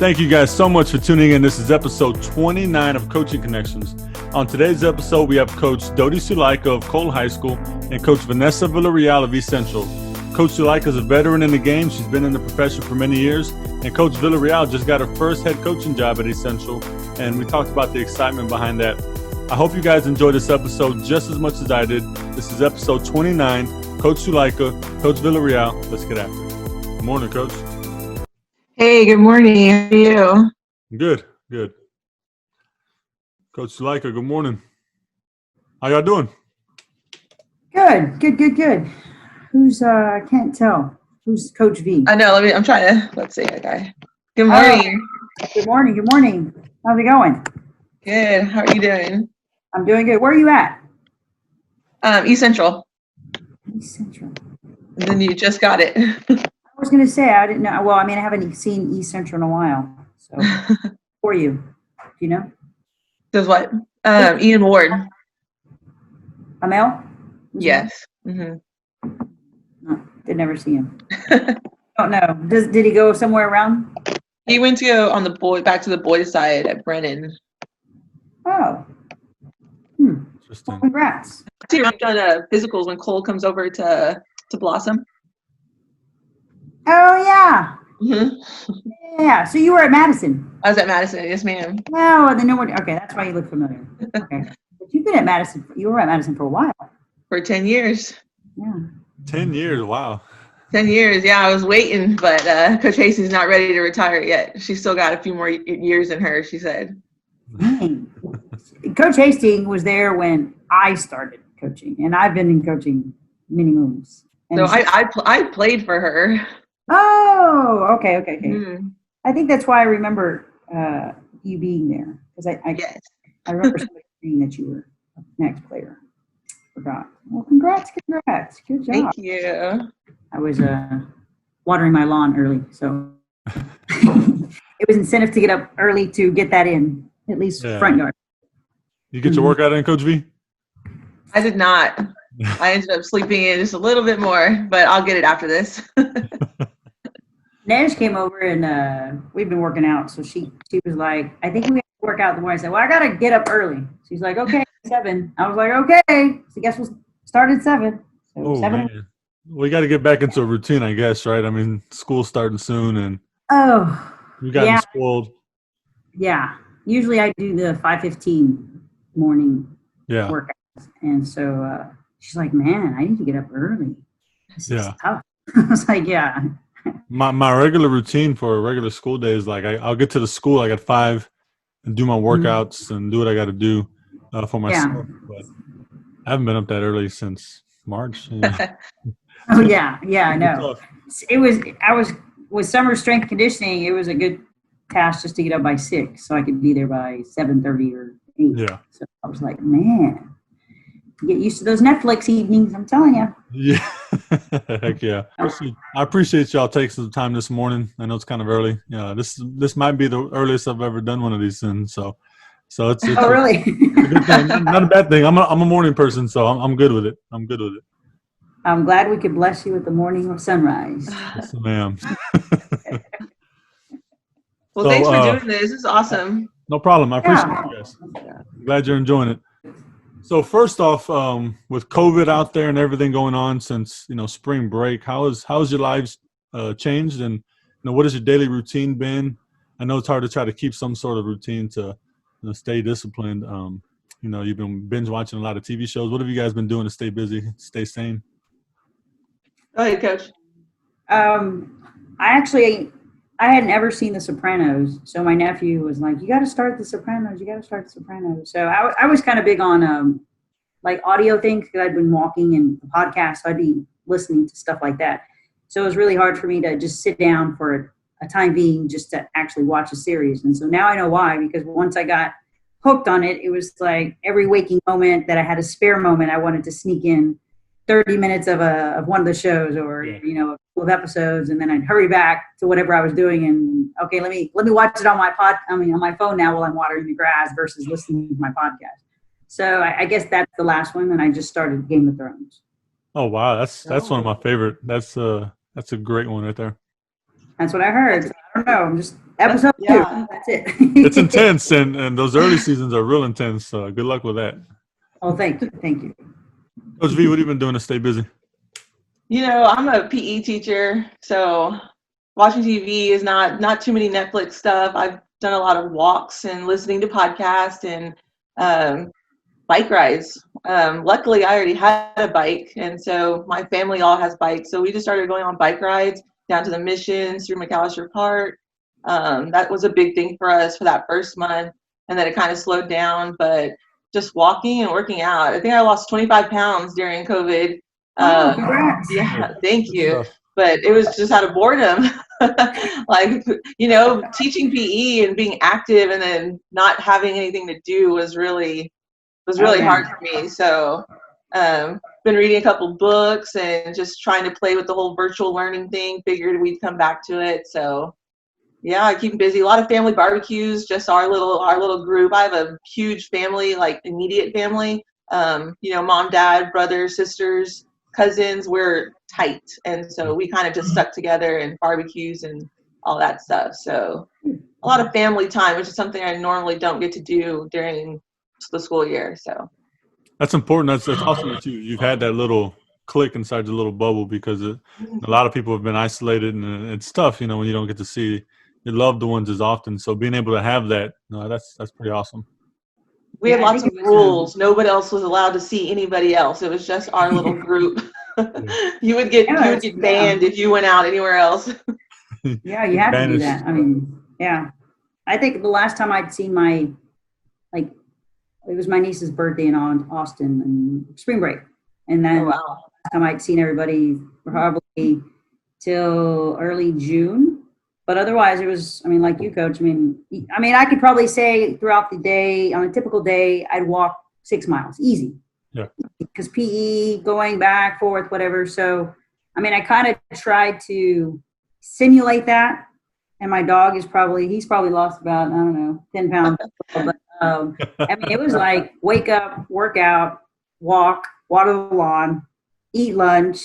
Thank you guys so much for tuning in. This is episode 29 of Coaching Connections. On today's episode, we have Coach Dodi Sulaica of Cole High School and Coach Vanessa Villarreal of East Central. Coach Sulaica is a veteran in the game. She's been in the profession for many years. And Coach Villarreal just got her first head coaching job at East Central. And we talked about the excitement behind that. I hope you guys enjoyed this episode just as much as I did. This is episode 29. Coach Sulaica, Coach Villarreal. Let's get after it. Good morning, Coach. Hey, good morning. How are you? Good. Coach Sulaica, good morning. How y'all doing? Good. Who's, I can't tell. Who's Coach V? I know, I'm trying to, let's see, okay. Good morning. Good morning. How's it going? Good. How are you doing? I'm doing good. Where are you at? East Central. East Central. And then you just got it. I was going to say, I didn't know. Well, I haven't seen East Central in a while. So, for you, do you know? Does what? Ian Ward. Amel? Yes. Mm-hmm. No, did never see him. Don't know. Did he go somewhere around? He went to go back to the boys' side at Brennan. Oh. Interesting. Well, congrats. I've done physicals when Cole comes over to Blossom. Oh, yeah. Mm-hmm. Yeah. So you were at Madison. I was at Madison. Yes, ma'am. No, then nobody. Okay, that's why you look familiar. Okay. But you've been at Madison. You were at Madison for a while. For 10 years. Yeah. 10 years, wow. 10 years, yeah. I was waiting, but Coach Hastings not ready to retire yet. She's still got a few more years in her, she said. Dang. Coach Hastings was there when I started coaching, and I've been in coaching many moons. So I played for her. Oh, okay. Mm-hmm. I think that's why I remember you being there, because Yes. I remember somebody saying that you were a next player. Forgot. Well, congrats. Good job. Thank you. I was watering my lawn early, so it was incentive to get up early to get that in, at least front yard. You get your workout in, Coach V? I did not. I ended up sleeping in just a little bit more, but I'll get it after this.Nej came over and we've been working out, so she was like, I think we have to work out in the morning. I said, well, I got to get up early. She's like, okay, 7. I was like, okay. So I guess we'll start at 7. So 7. Man. We got to get back into a routine, I guess, right? I mean, school's starting soon, and we got spoiled. Yeah. Usually I do the 5:15 morning workouts. And so she's like, man, I need to get up early. This is tough. I was like, yeah. My regular routine for a regular school day is like I'll get to the school like at 5 and do my workouts and do what I got to do for myself. But I haven't been up that early since March. Oh yeah, I know. With summer strength conditioning, it was a good task just to get up by 6 so I could be there by 7:30 or 8. Yeah. So I was like, man, get used to those Netflix evenings, I'm telling you. Yeah. Heck yeah. I appreciate y'all taking some time this morning. I know it's kind of early. This might be the earliest I've ever done one of these things. So it's oh, really? a good thing. Not a bad thing. I'm a morning person, so I'm good with it. I'm glad we could bless you with the morning or sunrise. Yes, ma'am. Well, thanks for doing this. This is awesome. No problem. I appreciate you guys. Glad you're enjoying it. So first off, with COVID out there and everything going on since spring break, how's your lives changed, and what has your daily routine been? I know it's hard to try to keep some sort of routine to stay disciplined. You've been binge watching a lot of TV shows. What have you guys been doing to stay busy, stay sane? Go ahead, Coach. I had never seen The Sopranos, so my nephew was like, you got to start The Sopranos. So I was kind of big on like audio things because I'd been walking and the podcast, so I'd be listening to stuff like that. So it was really hard for me to just sit down for a time being just to actually watch a series. And so now I know why, because once I got hooked on it, it was like every waking moment that I had a spare moment, I wanted to sneak in 30 minutes of one of the shows or, a couple of episodes, and then I'd hurry back to whatever I was doing and, okay, let me watch it on my phone now while I'm watering the grass versus listening to my podcast. So I guess that's the last one, and I just started Game of Thrones. Oh, wow. That's one of my favorite. That's a great one right there. That's what I heard. I don't don't know. I'm just episode 2. Yeah. That's it. It's intense, and those early seasons are real intense. So good luck with that. Oh, thank you. Thank you. Coach V, what have you been doing to stay busy? I'm a PE teacher, so watching TV is not too many Netflix stuff. I've done a lot of walks and listening to podcasts and bike rides. Luckily, I already had a bike, and so my family all has bikes. So we just started going on bike rides down to the Missions through McAllister Park. That was a big thing for us for that first month, and then it kind of slowed down. But just walking and working out. I think I lost 25 pounds during COVID. Congrats. Yeah, thank Good you. stuff. But it was just out of boredom. Teaching PE and being active and then not having anything to do was really hard for me. So been reading a couple books and just trying to play with the whole virtual learning thing. Figured we'd come back to it. So yeah, I keep busy. A lot of family barbecues, just our little group. I have a huge family, like immediate family. Mom, dad, brothers, sisters, cousins. We're tight, and so we kind of just stuck together and barbecues and all that stuff. So a lot of family time, which is something I normally don't get to do during the school year. So That's important. That's awesome that you've had that little click inside your little bubble, because a lot of people have been isolated, and it's tough, when you don't get to see your loved ones as often. So being able to have that, that's pretty awesome. We had lots of rules. Nobody else was allowed to see anybody else. It was just our little group. You would get banned if you went out anywhere else. Yeah, you had to do that. I mean, yeah. I think the last time I'd seen it was my niece's birthday in Austin and spring break. And then last time I'd seen everybody probably till early June. But otherwise it was, like you, Coach, I could probably say throughout the day, on a typical day, I'd walk 6 miles, easy. Yeah. Because PE, going back, forth, whatever. So, I kind of tried to simulate that. And my dog he's probably lost about, 10 pounds. But, it was like wake up, work out, walk, water the lawn, eat lunch.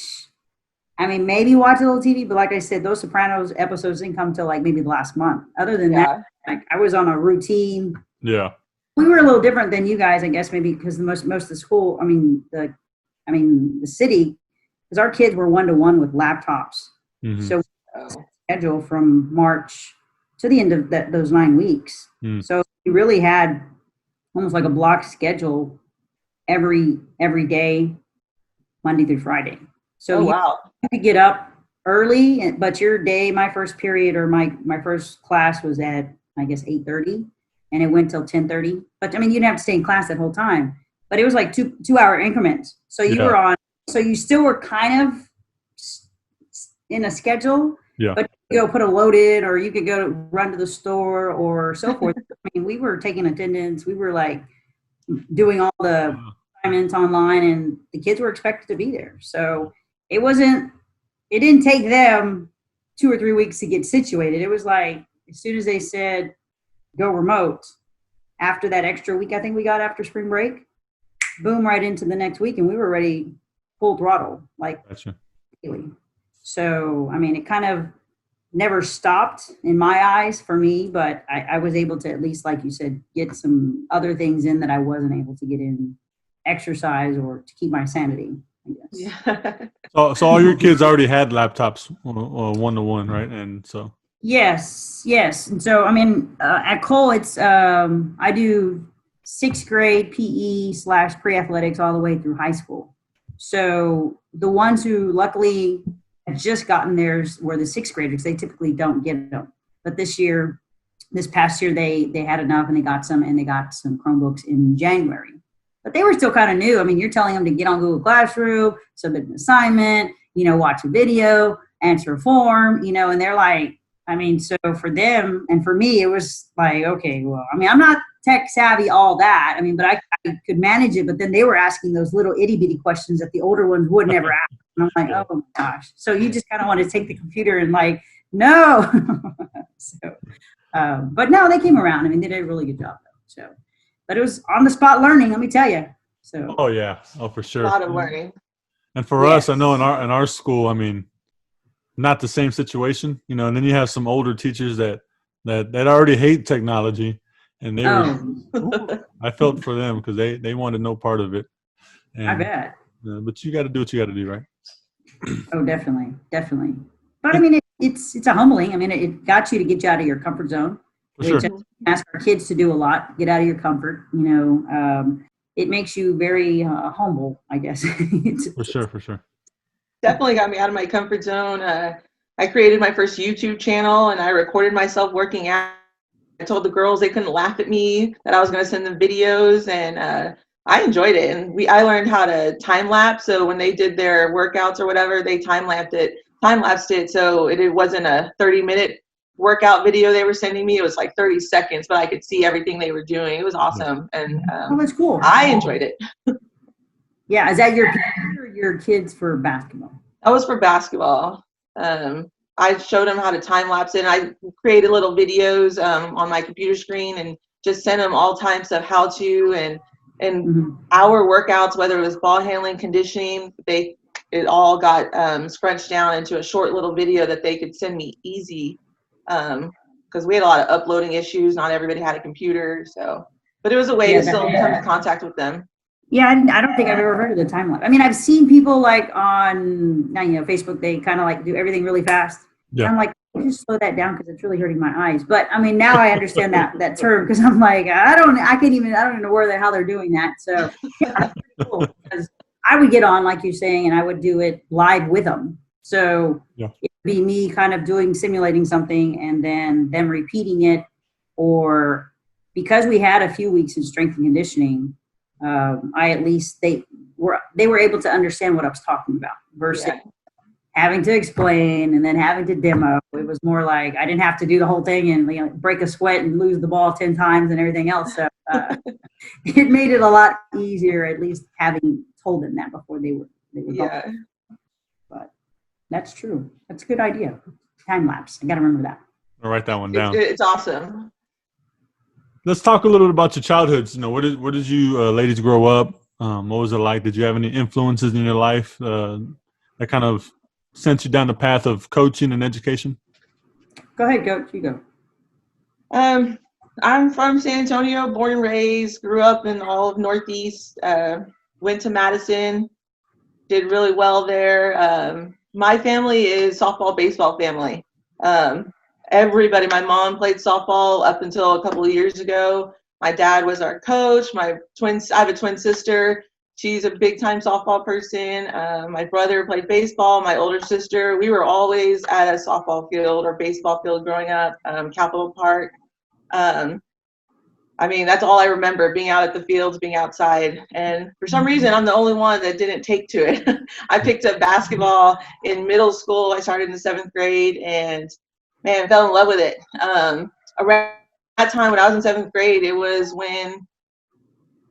Maybe watch a little TV, but like I said, those Sopranos episodes didn't come till like maybe the last month. Other than that, I was on a routine. Yeah. We were a little different than you guys, I guess, maybe because most of the school, the city, because our kids were 1-to-1 with laptops. Mm-hmm. So schedule from March to the end of those 9 weeks. Mm. So we really had almost like a block schedule every day, Monday through Friday. So you could get up early, but your day, my first period or my first class was at, I guess, 8:30, and it went till 10:30. But you didn't have to stay in class that whole time. But it was like 2-hour increments. So you were on. So you still were kind of in a schedule. Yeah. But you could go put a load in, or you could go run to the store or so forth. We were taking attendance. We were like doing all the assignments online, and the kids were expected to be there. So it didn't take them 2 or 3 weeks to get situated. It was like, as soon as they said go remote, after that extra week, I think we got after spring break, boom, right into the next week. And we were ready full throttle, like daily. So, it kind of never stopped in my eyes for me, but I was able to, at least, like you said, get some other things in that I wasn't able to get in, exercise or to keep my sanity, I guess. Yeah. So all your kids already had laptops, 1-to-1, right? And so. Yes. And so, at Cole, it's, I do 6th grade PE / pre-athletics all the way through high school. So the ones who luckily had just gotten theirs were the 6th graders. They typically don't get them. But this past year, they had enough, and they got some Chromebooks in January. But they were still kind of new. You're telling them to get on Google Classroom, submit an assignment, watch a video, answer a form, and they're like, so for them and for me, it was like, okay, well, I'm not tech savvy, all that. But I could manage it. But then they were asking those little itty bitty questions that the older ones would never ask. And I'm like, oh my gosh. So you just kind of want to take the computer and like, no. But no, they came around. They did a really good job though. So, but it was on the spot learning, let me tell you. So. Oh yeah. Oh, for sure. A lot of learning. And for us, I know in our school, not the same situation, you know. And then you have some older teachers that already hate technology, and they were. I felt for them because they wanted no part of it. And, I bet. But you got to do what you got to do, right? Oh, definitely, definitely. But I mean, it's a humbling. I mean, it got you to get you out of your comfort zone, For sure. which I ask our kids to do a lot. Get out of your comfort. You know, it makes you very humble, I guess. For sure. Definitely got me out of my comfort zone. I created my first YouTube channel, and I recorded myself working out. I told the girls they couldn't laugh at me, that I was going to send them videos, and I enjoyed it. And I learned how to time lapse. So when they did their workouts or whatever, they time lapsed it. So it wasn't a 30-minute workout video they were sending me. It was like 30 seconds, but I could see everything they were doing. It was awesome. And that's cool. I enjoyed it. Yeah. Is that your kids or your kids for basketball? That was for basketball. I showed them how to time lapse it. And I created little videos on my computer screen and just sent them all types of how to and our workouts, whether it was ball handling, conditioning. It all got scrunched down into a short little video that they could send me easy, because we had a lot of uploading issues. Not everybody had a computer, but it was a way to still come in contact with them. Yeah, I don't think I've ever heard of the time lapse. I mean, I've seen people like on Facebook. They kind of like do everything really fast. Yeah. I'm like, just slow that down because it's really hurting my eyes. But I mean, now I understand that term, because I'm like, I don't even know how they're doing that. So yeah, cool, because I would get on, like you're saying, and I would do it live with them. So it'd be me kind of simulating something and then them repeating it, or because we had a few weeks in strength and conditioning, they were able to understand what I was talking about versus having to explain and then having to demo. It was more like I didn't have to do the whole thing and break a sweat and lose the ball 10 times and everything else. So it made it a lot easier, at least having told them that before they were going. But that's true. That's a good idea. Time lapse. I got to remember that. I'll write that one down. It's awesome. Let's talk a little bit about your childhoods. You know, where did you ladies grow up? What was it like? Did you have any influences in your life that kind of sent you down the path of coaching and education? Go ahead, Coach. You go. I'm from San Antonio, born and raised, grew up in all of Northeast, went to Madison, did really well there. My family is softball, baseball family. Everybody, my mom played softball up until a couple of years ago. My dad was our coach. I have a twin sister. She's a big time softball person. My brother played baseball. My older sister, we were always at a softball field or baseball field growing up, Capitol Park. I mean, that's all I remember, being out at the fields, being outside. And for some reason, I'm the only one that didn't take to it. I picked up basketball in middle school. I started in the 7th grade and, man, fell in love with it. Around that time when I was in 7th grade, it was when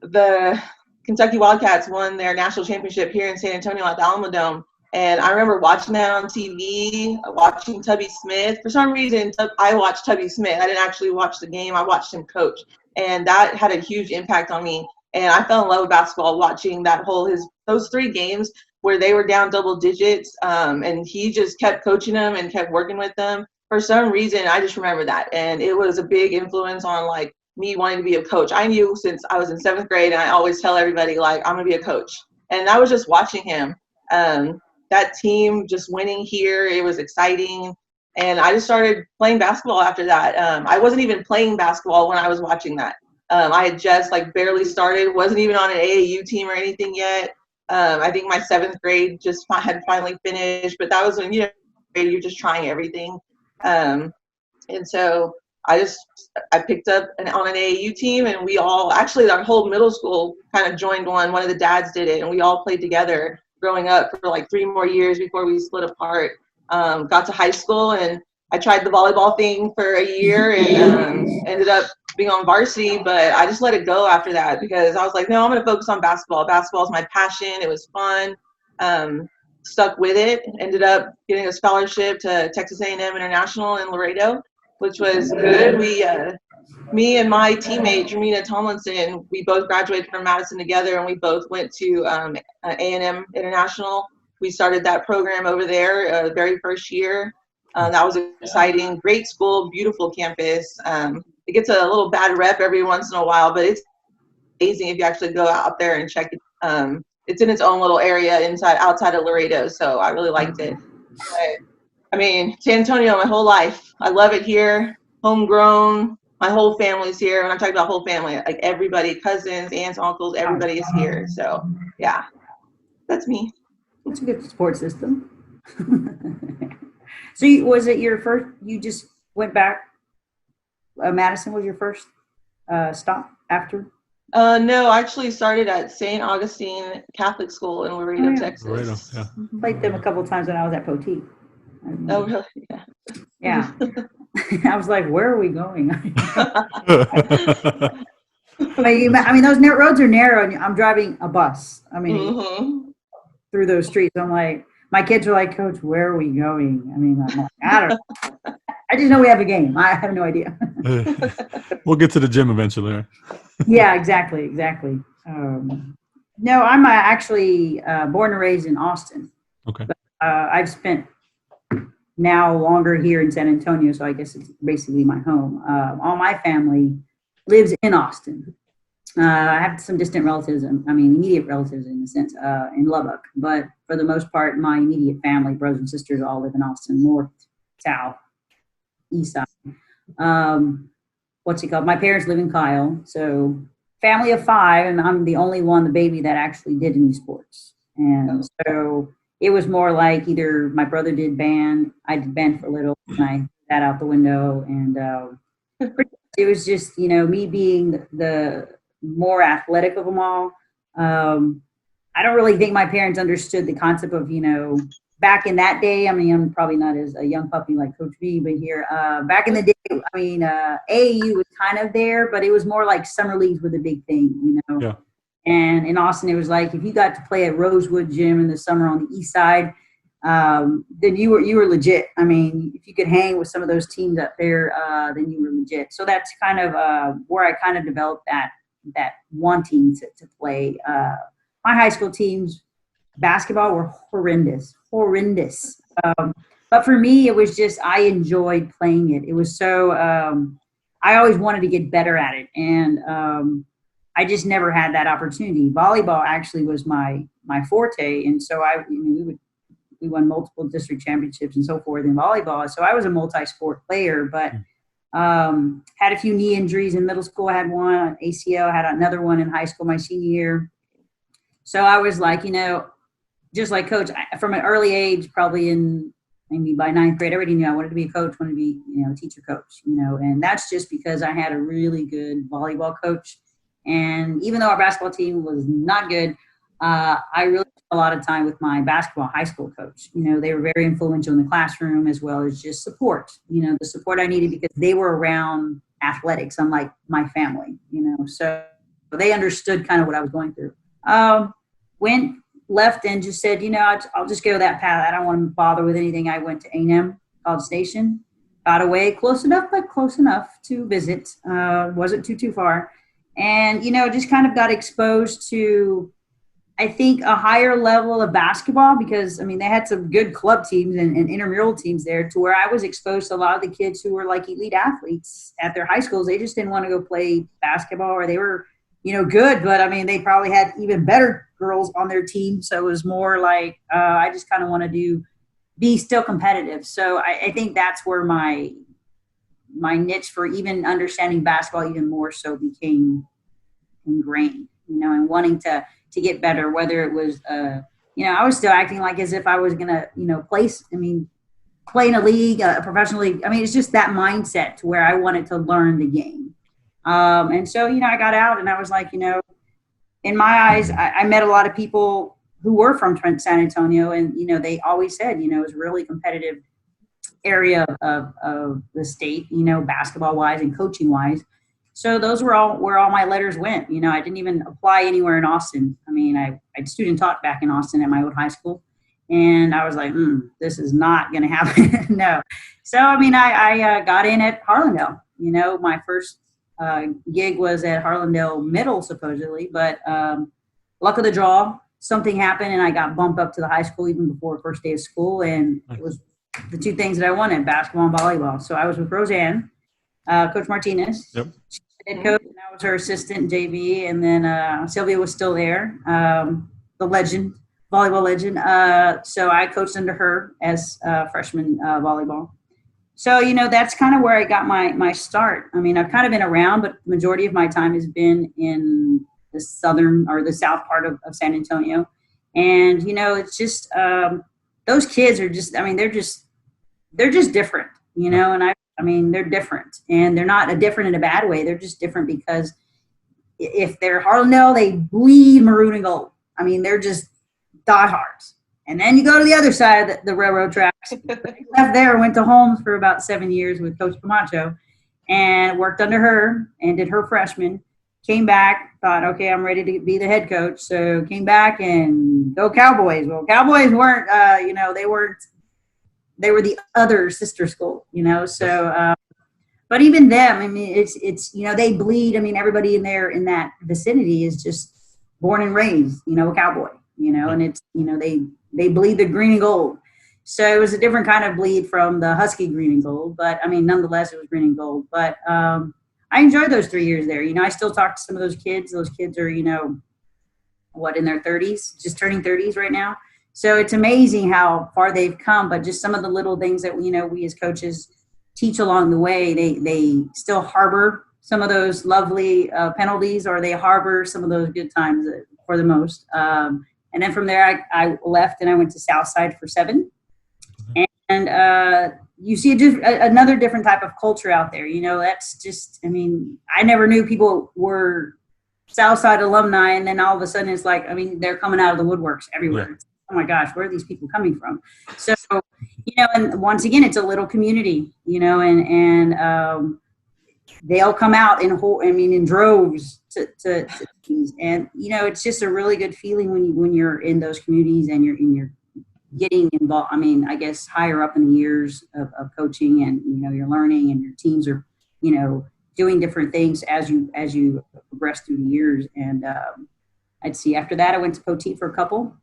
the Kentucky Wildcats won their national championship here in San Antonio at the Alamo Dome. And I remember watching that on TV, watching Tubby Smith. For some reason, I watched Tubby Smith. I didn't actually watch the game. I watched him coach. And that had a huge impact on me. And I fell in love with basketball watching those 3 games where they were down double digits. And he just kept coaching them and kept working with them. For some reason, I just remember that. And it was a big influence on, me wanting to be a coach. I knew since I was in 7th grade, and I always tell everybody, I'm going to be a coach. And I was just watching him. That team just winning here, it was exciting. And I just started playing basketball after that. I wasn't even playing basketball when I was watching that. I had just barely started, wasn't even on an AAU team or anything yet. I think my 7th grade just had finally finished, but that was when, you're just trying everything. And so I picked up on an AAU team, and we all, actually our whole middle school kind of joined one of the dads did it, and we all played together growing up for 3 more years before we split apart. Got to high school, and I tried the volleyball thing for a year and ended up being on varsity, but I just let it go after that because I was like, no, I'm going to focus on basketball. Basketball is my passion. It was fun. Stuck with it. Ended up getting a scholarship to Texas A&M International in Laredo, which was good. Me and my teammate, Jermina Tomlinson, we both graduated from Madison together, and we both went to A&M International. we started that program over there very first year. That was exciting. Great school, beautiful campus. It gets a little bad rep every once in a while, but it's amazing if you actually go out there and check it. It's in its own little area outside of Laredo, so I really liked it. But, I mean, San Antonio, my whole life. I love it here. Homegrown. My whole family's here. When I'm talking about whole family, like everybody, cousins, aunts, uncles, everybody is here. So, yeah, that's me. It's a good support system. So was it your first, you just went back, Madison was your first stop after? No, I actually started at St. Augustine Catholic School in Laredo, Texas. Laredo, yeah. Played them a couple of times when I was at Poteet. Oh, really? Yeah. Yeah. I was like, where are we going? I mean, those roads are narrow, and I'm driving a bus. I mean, through those streets. I'm like, my kids are like, Coach, where are we going? I mean, I'm like, I don't know. I just know we have a game. I have no idea. We'll get to the gym eventually. Yeah, exactly. No, I'm actually born and raised in Austin. Okay. But, I've spent now longer here in San Antonio, so I guess it's basically my home. All my family lives in Austin. I have some distant relatives, immediate relatives in a sense, in Lubbock. But for the most part, my immediate family, brothers and sisters, all live in Austin, north, south, east side. What's it called? My parents live in Kyle. So family of 5, and I'm the only one, the baby, that actually did any sports. And so it was more like either my brother did band, I did band for a little, and I threw that out the window. And it was just, me being the more athletic of them all. I don't really think my parents understood the concept of, back in that day. I mean, I'm probably not as a young puppy like Coach V, but here, back in the day, AAU was kind of there, but it was more like summer leagues were the big thing, Yeah. And in Austin, it was like, if you got to play at Rosewood Gym in the summer on the east side, then you were legit. I mean, if you could hang with some of those teams up there, then you were legit. So that's kind of where I kind of developed that wanting to play. My high school teams, basketball, were horrendous. But for me, it was just, I enjoyed playing it. It was so, I always wanted to get better at it. And I just never had that opportunity. Volleyball actually was my forte. And so we won multiple district championships and so forth in volleyball. So I was a multi-sport player, but had a few knee injuries in middle school. I had one ACL, had another one in high school my senior year. So I was like, just like Coach, from an early age, probably maybe by 9th grade, I already knew I wanted to be a coach, wanted to be, a teacher coach, and that's just because I had a really good volleyball coach. And even though our basketball team was not good, I really spent a lot of time with my basketball high school coach. They were very influential in the classroom, as well as just support, the support I needed, because they were around athletics, unlike my family, so they understood kind of what I was going through. Left and just said, I'll just go that path. I don't want to bother with anything. I went to A&M, College Station, got away close enough to visit. Wasn't too far. And, just kind of got exposed to, I think, a higher level of basketball, because, they had some good club teams and intramural teams there, to where I was exposed to a lot of the kids who were like elite athletes at their high schools. They just didn't want to go play basketball, or they were, good, but they probably had even better girls on their team. So it was more like, I just kind of want to be still competitive. So I think that's where my niche for even understanding basketball even more so became ingrained, and wanting to get better, whether it was, I was still acting like as if I was going to, play in a league, a professional league. It's just that mindset to where I wanted to learn the game. And so, I got out and I was like, in my eyes, I met a lot of people who were from San Antonio, and, they always said, it was a really competitive area of the state, basketball wise and coaching wise. So those were all where all my letters went. I didn't even apply anywhere in Austin. I student taught back in Austin at my old high school, and I was like, this is not going to happen. No. So, I got in at Harlandale. My first gig was at Harlandale Middle, supposedly, but luck of the draw, something happened and I got bumped up to the high school even before first day of school. And it was the two things that I wanted, basketball and volleyball. So I was with Roseanne, Coach Martinez. Yep. She was head coach, and I was her assistant JV. And then Sylvia was still there, the legend, volleyball legend. So I coached under her as freshman volleyball. So, that's kind of where I got my start. I mean, I've kind of been around, but the majority of my time has been in the southern or the south part of San Antonio. And, it's just, those kids are just, I mean, they're just different, and I mean, they're different, and they're not different in a bad way. They're just different because if they're Harlandale, they bleed maroon and gold. I mean, they're just diehards. And then you go to the other side of the railroad tracks. Left there, went to Holmes for about 7 years with Coach Camacho and worked under her and did her freshman. Came back, thought, okay, I'm ready to be the head coach. So came back and go Cowboys. Well, Cowboys weren't, they were the other sister school, So, but even them, I mean, it's they bleed. I mean, everybody in that vicinity is just born and raised, a Cowboy, and it's, they bleed the green and gold. So it was a different kind of bleed from the Husky green and gold, but I mean, nonetheless, it was green and gold. But I enjoyed those 3 years there. I still talk to some of those kids. Those kids are, in their 30s, just turning 30s right now. So it's amazing how far they've come, but just some of the little things that, we as coaches teach along the way, they still harbor some of those lovely penalties, or they harbor some of those good times for the most. And then from there, I left and I went to Southside for 7. And you see another different type of culture out there. That's just, I mean, I never knew people were Southside alumni, and then all of a sudden it's like, I mean, they're coming out of the woodworks everywhere. Yeah. Oh my gosh, where are these people coming from? So, and once again, it's a little community, and they'll come out in droves to these, and it's just a really good feeling when you're in those communities and you're getting involved. I mean, I guess higher up in the years of coaching, and you're learning, and your teams are doing different things as you progress through the years. And I'd see after that I went to Poteet for a couple,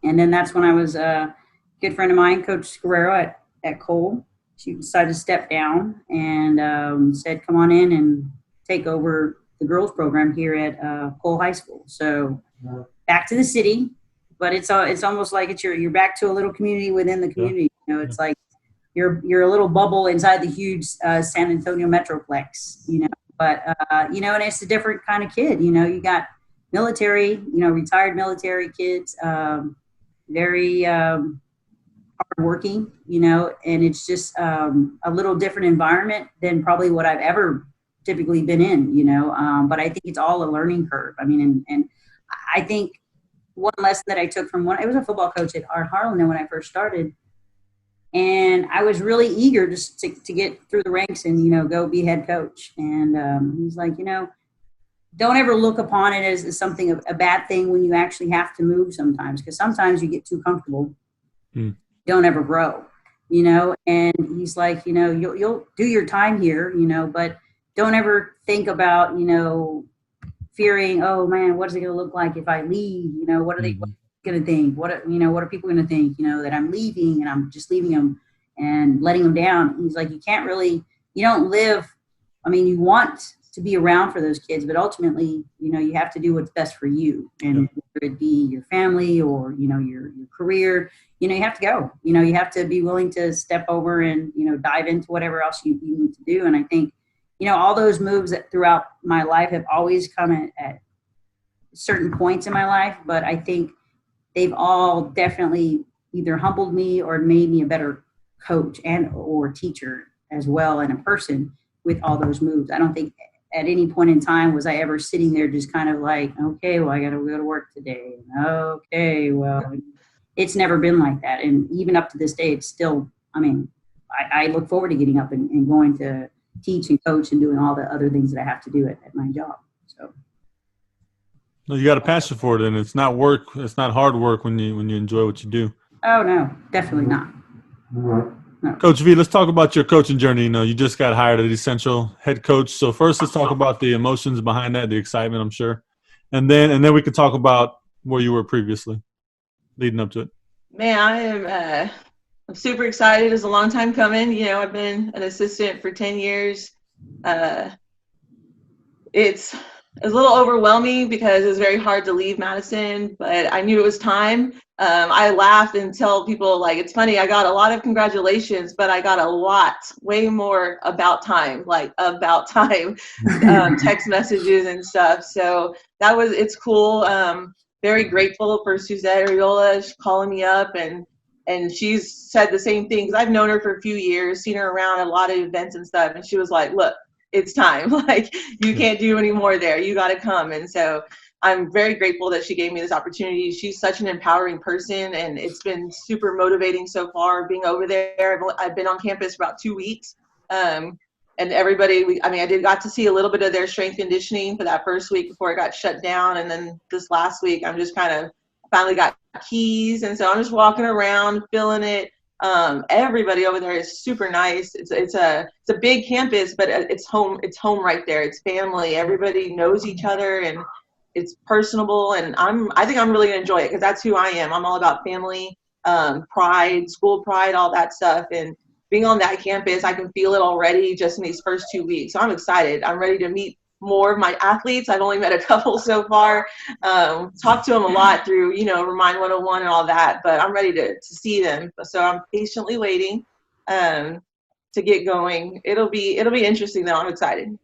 and then that's when I was a good friend of mine, Coach Guerrero at Cole. She decided to step down and said, come on in and take over the girls program here at Cole High School. So back to the city, but it's almost like you're back to a little community within the community. It's like you're a little bubble inside the huge San Antonio Metroplex, but and it's a different kind of kid. You got military, retired military kids, very hardworking, and it's just a little different environment than probably what I've ever typically been in, but I think it's all a learning curve. I mean, and I think one lesson that I took from I was a football coach at Harlan when I first started, and I was really eager just to get through the ranks and, go be head coach. And he's like, don't ever look upon it as something, a bad thing when you actually have to move sometimes, because sometimes you get too comfortable. Don't ever grow, and he's like, you'll do your time here, but don't ever think about, fearing, oh man, what is it going to look like if I leave? What are they going to think? What are people going to think, that I'm leaving and I'm just leaving them and letting them down. He's like, you don't live. I mean, you want to be around for those kids, but ultimately, you have to do what's best for you, and whether it be your family or, your career, you have to go, you have to be willing to step over and, dive into whatever else you need to do. And I think, all those moves that throughout my life have always come at certain points in my life, but I think they've all definitely either humbled me or made me a better coach and or teacher as well, and a person with all those moves. I don't think at any point in time was I ever sitting there just kind of like, okay, well, I got to go to work today. Okay, well, it's never been like that. And even up to this day, it's still, I mean, I look forward to getting up and going to teach and coach and doing all the other things that I have to do at my job. So. No, you got a passion for it, and it's not work. It's not hard work when you enjoy what you do. Oh, no, definitely not. No. Coach V, let's talk about your coaching journey. You just got hired as Essential head coach. So first, let's talk about the emotions behind that, the excitement, I'm sure, and then we can talk about where you were previously leading up to it? Man, I'm super excited. It's a long time coming. You know, I've been an assistant for 10 years. It's a little overwhelming because it was very hard to leave Madison, but I knew it was time. I laugh and tell people, like, it's funny, I got a lot of congratulations, but I got a lot, way more about time, text messages and stuff. So it's cool. Very grateful for Suzette Ariola calling me up, and she's said the same thing, because I've known her for a few years, seen her around at a lot of events and stuff, and she was like, look, it's time. Like, you can't do any more there. You got to come. And so I'm very grateful that she gave me this opportunity. She's such an empowering person, and it's been super motivating so far being over there. I've been on campus for about 2 weeks. And everybody, I got to see a little bit of their strength conditioning for that first week before it got shut down. And then this last week, I'm just finally got keys. And so I'm just walking around, feeling it. Everybody over there is super nice. It's a big campus, but it's home right there. It's family. Everybody knows each other, and it's personable. And I think I'm really gonna enjoy it, because that's who I am. I'm all about family, pride, school pride, all that stuff. And being on that campus, I can feel it already just in these first 2 weeks. So I'm excited. I'm ready to meet more of my athletes. I've only met a couple so far. Talked to them a lot through, Remind 101 and all that, but I'm ready to see them. So I'm patiently waiting to get going. It'll be interesting though. I'm excited.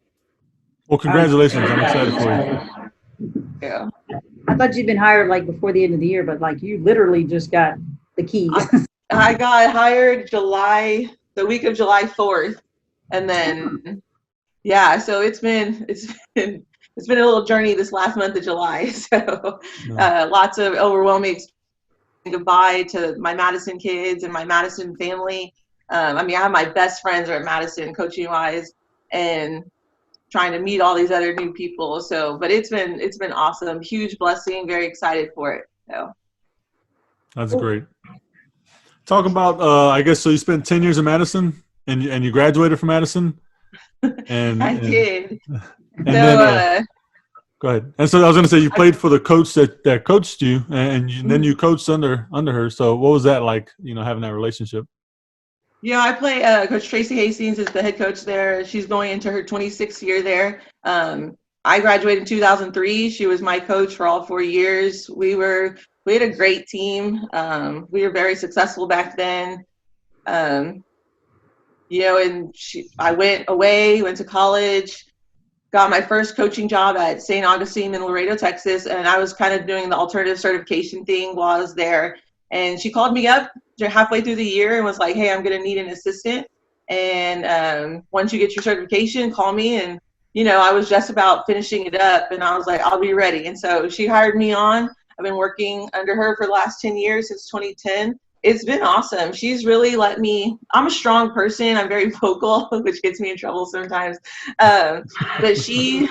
Well, congratulations. I'm excited for you. Yeah. I thought you'd been hired like before the end of the year, but like you literally just got the keys. I got hired the week of July 4th, and then yeah, so it's been a little journey this last month of July. So lots of overwhelming goodbye to my Madison kids and my Madison family. I have my best friends are at Madison coaching wise, and trying to meet all these other new people. So, but it's been awesome, huge blessing. Very excited for it. So that's great. Talk about I guess so. You spent 10 years in Madison, and you graduated from Madison. And I did. And then, go ahead. And so I was going to say, you played for the coach that coached you, and then you coached under her. So what was that like, having that relationship? Yeah, I play Coach Tracy Hastings is the head coach there. She's going into her 26th year there. I graduated in 2003. She was my coach for all 4 years. We had a great team. We were very successful back then. I went away, went to college, got my first coaching job at St. Augustine in Laredo, Texas, and I was kind of doing the alternative certification thing while I was there. And she called me up halfway through the year and was like, hey, I'm going to need an assistant. And once you get your certification, call me. And, I was just about finishing it up, and I was like, I'll be ready. And so she hired me on. I've been working under her for the last 10 years, since 2010. It's been awesome. She's really let me, I'm a strong person. I'm very vocal, which gets me in trouble sometimes. But she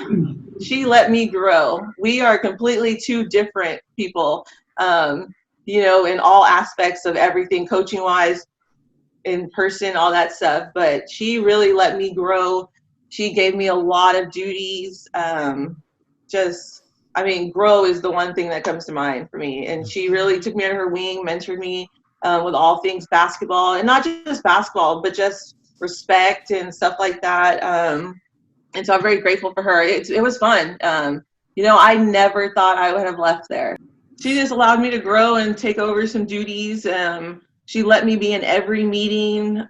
let me grow. We are completely two different people, in all aspects of everything, coaching wise, in person, all that stuff. But she really let me grow. She gave me a lot of duties. Grow is the one thing that comes to mind for me. And she really took me under her wing, mentored me with all things basketball, and not just basketball, but just respect and stuff like that. And so I'm very grateful for her. It was fun. I never thought I would have left there. She just allowed me to grow and take over some duties. She let me be in every meeting.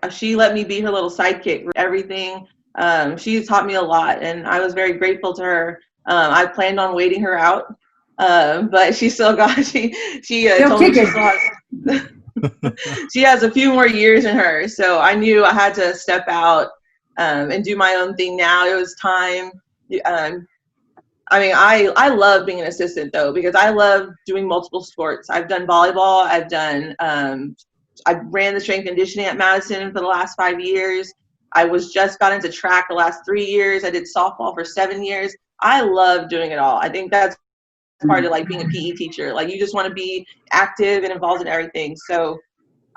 She let me be her little sidekick for everything. She taught me a lot, and I was very grateful to her. I planned on waiting her out, but she still got, she told me she has a few more years in her. So I knew I had to step out and do my own thing now. It was time. I love being an assistant though, because I love doing multiple sports. I've done volleyball. I ran the strength conditioning at Madison for the last 5 years. I got into track the last 3 years. I did softball for 7 years. I love doing it all. I think that's part of like being a PE teacher. Like, you just want to be active and involved in everything. So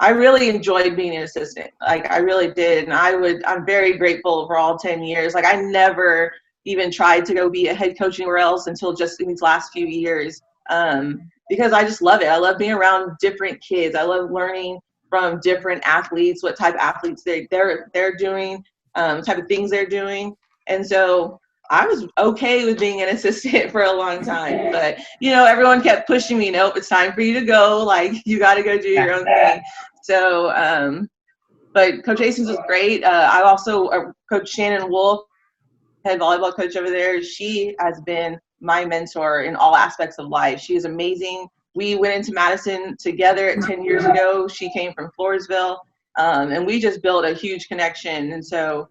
I really enjoyed being an assistant. Like, I really did. And I'm very grateful for all 10 years. Like, I never even tried to go be a head coach anywhere else until just in these last few years. because I just love it. I love being around different kids. I love learning from different athletes, what type of athletes they're doing, type of things they're doing. And so I was okay with being an assistant for a long time, but everyone kept pushing me. Nope, it's time for you to go. Like, you got to go do your own thing. So, but Coach Hastings was great. I also Coach Shannon Wolfe, head volleyball coach over there. She has been my mentor in all aspects of life. She is amazing. We went into Madison together 10 years ago. She came from Floresville, and we just built a huge connection. And so,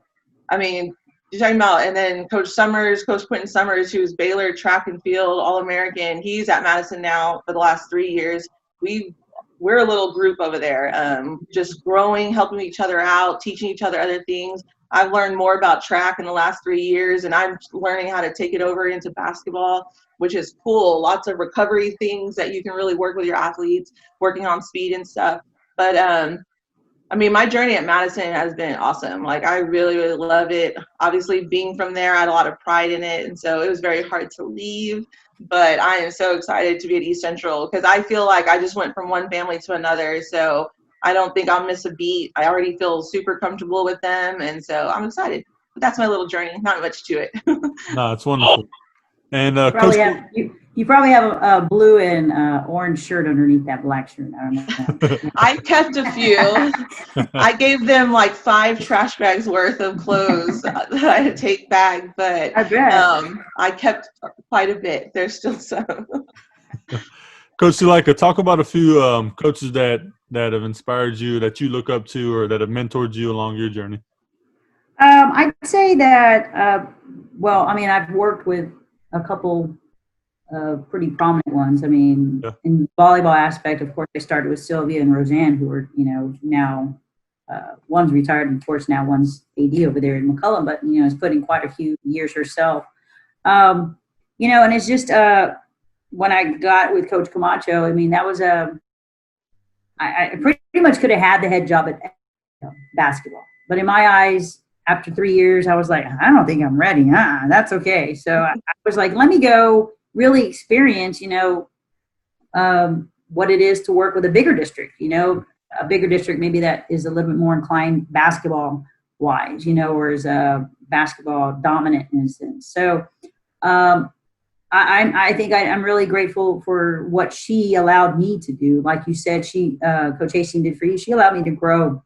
I mean, you're talking about, and then Coach Quentin Summers, who's Baylor track and field All-American. He's at Madison now for the last 3 years. We're a little group over there, just growing, helping each other out, teaching each other other things. I've learned more about track in the last 3 years, and I'm learning how to take it over into basketball, which is cool. Lots of recovery things that you can really work with your athletes, working on speed and stuff. But I mean, my journey at Madison has been awesome. Like, I really, really love it. Obviously, being from there, I had a lot of pride in it, and so it was very hard to leave. But I am so excited to be at East Central because I feel like I just went from one family to another. So I don't think I'll miss a beat. I already feel super comfortable with them, and so I'm excited. But that's my little journey. Not much to it. No, it's wonderful. And you probably have a blue and orange shirt underneath that black shirt. I don't know. I kept a few. I gave them like 5 trash bags worth of clothes that I had to take back, but I bet. I kept quite a bit. There's still some. Coach Sulaica, talk about a few coaches that have inspired you, that you look up to, or that have mentored you along your journey. I'd say that, well, I mean, I've worked with a couple pretty prominent ones. I mean, in the volleyball aspect, of course, I started with Sylvia and Roseanne, who are, now one's retired, and of course now one's AD over there in McCullum, but, has put in quite a few years herself. And it's just when I got with Coach Camacho, I mean, that was I pretty much could have had the head job at basketball. But in my eyes, after 3 years, I was like, I don't think I'm ready. That's okay. So I was like, let me go really experience, what it is to work with a bigger district, a bigger district maybe that is a little bit more inclined basketball wise, or is basketball dominant in a sense. So I think I'm really grateful for what she allowed me to do. Like you said, Coach Hastings did for you. She allowed me to grow,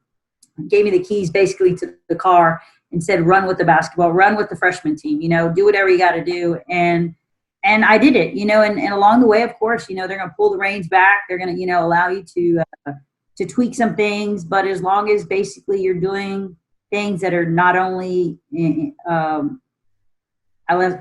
gave me the keys basically to the car and said, run with the basketball, run with the freshman team, do whatever you got to do. And I did it, and along the way, of course, they're going to pull the reins back. They're going to, allow you to tweak some things. But as long as basically you're doing things that are not only, I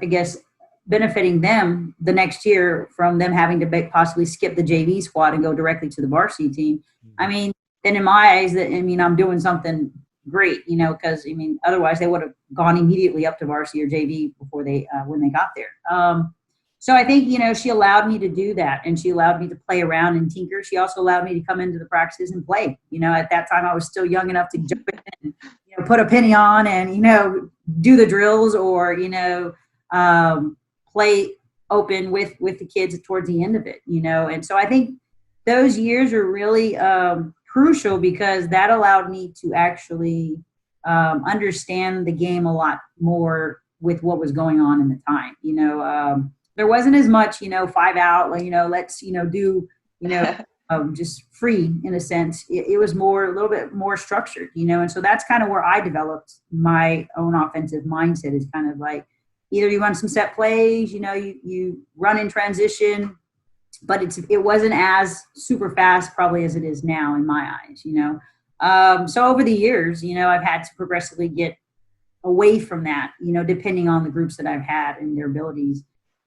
guess, benefiting them the next year from them having to possibly skip the JV squad and go directly to the varsity team. I mean, then in my eyes, I'm doing something great, because otherwise they would have gone immediately up to varsity or JV before when they got there. So I think, she allowed me to do that, and she allowed me to play around and tinker. She also allowed me to come into the practices and play. At that time I was still young enough to jump in and, put a penny on and, do the drills or, play open with the kids towards the end of it, And so I think those years are really crucial because that allowed me to actually understand the game a lot more with what was going on in the time. There wasn't as much, 5 out, let's, do, just free in a sense. It was a little bit more structured, and so that's kind of where I developed my own offensive mindset is kind of like, either you run some set plays, you run in transition, but it wasn't as super fast probably as it is now in my eyes, So over the years, I've had to progressively get away from that, depending on the groups that I've had and their abilities.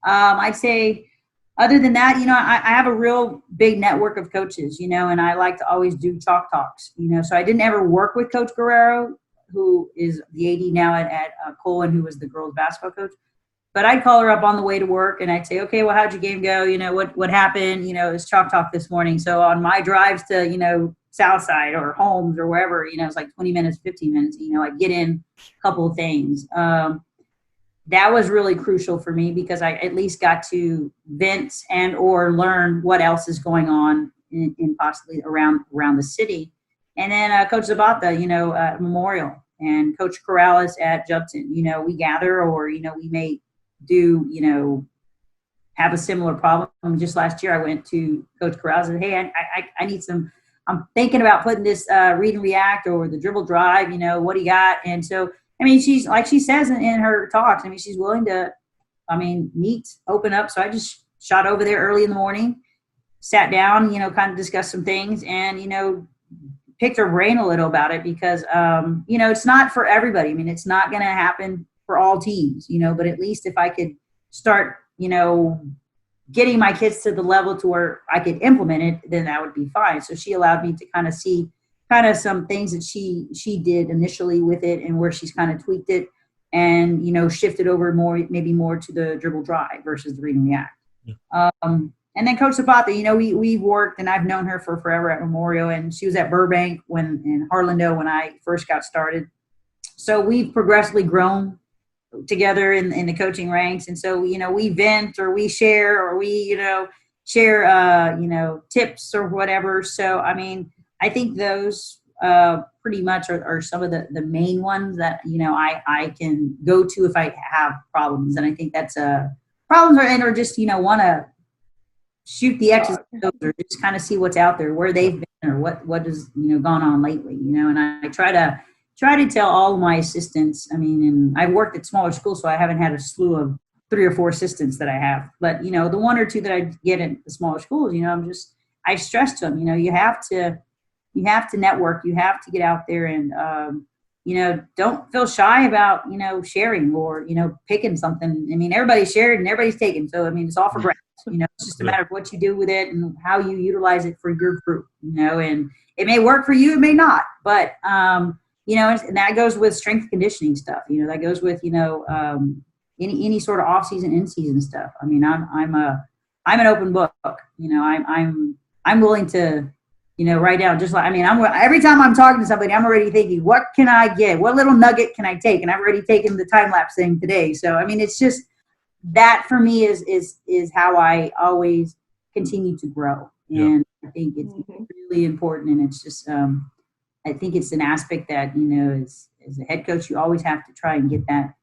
I'd say other than that, I have a real big network of coaches, and I like to always do chalk talks, so I didn't ever work with Coach Guerrero, who is the AD now at Cole and who was the girls basketball coach. But I'd call her up on the way to work and I'd say, okay, well, how'd your game go? What happened? It was chalk talk this morning. So on my drives to, Southside or Holmes or wherever, it's like 20 minutes, 15 minutes, I'd get in a couple of things. that was really crucial for me because I at least got to vent and or learn what else is going on in possibly around the city. And then Coach Zabata, Memorial, and Coach Corrales at Judson, we gather, or, we may do, have a similar problem. Just last year, I went to Coach Corrales and, hey, I need some, I'm thinking about putting this read and react or the dribble drive, what do you got? And so, I mean, she's like she says in her talks, I mean, she's willing to, meet, open up. So I just shot over there early in the morning, sat down, kind of discussed some things and, picked her brain a little about it because, it's not for everybody. I mean, it's not going to happen for all teams, but at least if I could start, getting my kids to the level to where I could implement it, then that would be fine. So she allowed me to kind of see kind of some things that she did initially with it and where she's kind of tweaked it and, shifted over maybe more to the dribble drive versus the read and react. Yeah. And then Coach Zapata, we've worked, and I've known her for forever at Memorial, and she was at Burbank in Harlando when I first got started. So we've progressively grown together in the coaching ranks. And so, we vent or we share or we, share, tips or whatever. So, I mean, I think those pretty much are some of the main ones that, I can go to if I have problems. And I think that's problems or just, want to shoot the X's or just kind of see what's out there, where they've been or what has, gone on lately, and I try to tell all of my assistants, and I've worked at smaller schools, so I haven't had a slew of 3 or 4 assistants that I have. But, the 1 or 2 that I get at the smaller schools, I stress to them, you have to network, you have to get out there and, don't feel shy about, sharing or, picking something. I mean, everybody's shared and everybody's taken. So, it's all for grabs, it's just a matter of what you do with it and how you utilize it for your group, and it may work for you, it may not, but, and that goes with strength conditioning stuff. That goes with any sort of off season, in season stuff. I mean, I'm an open book. I'm willing to write down just like every time I'm talking to somebody, I'm already thinking, what can I get? What little nugget can I take? And I've already taken the time lapse thing today. So it's just that for me is how I always continue to grow. And I think it's really important, and it's just. I think it's an aspect that, as a head coach, you always have to try and get that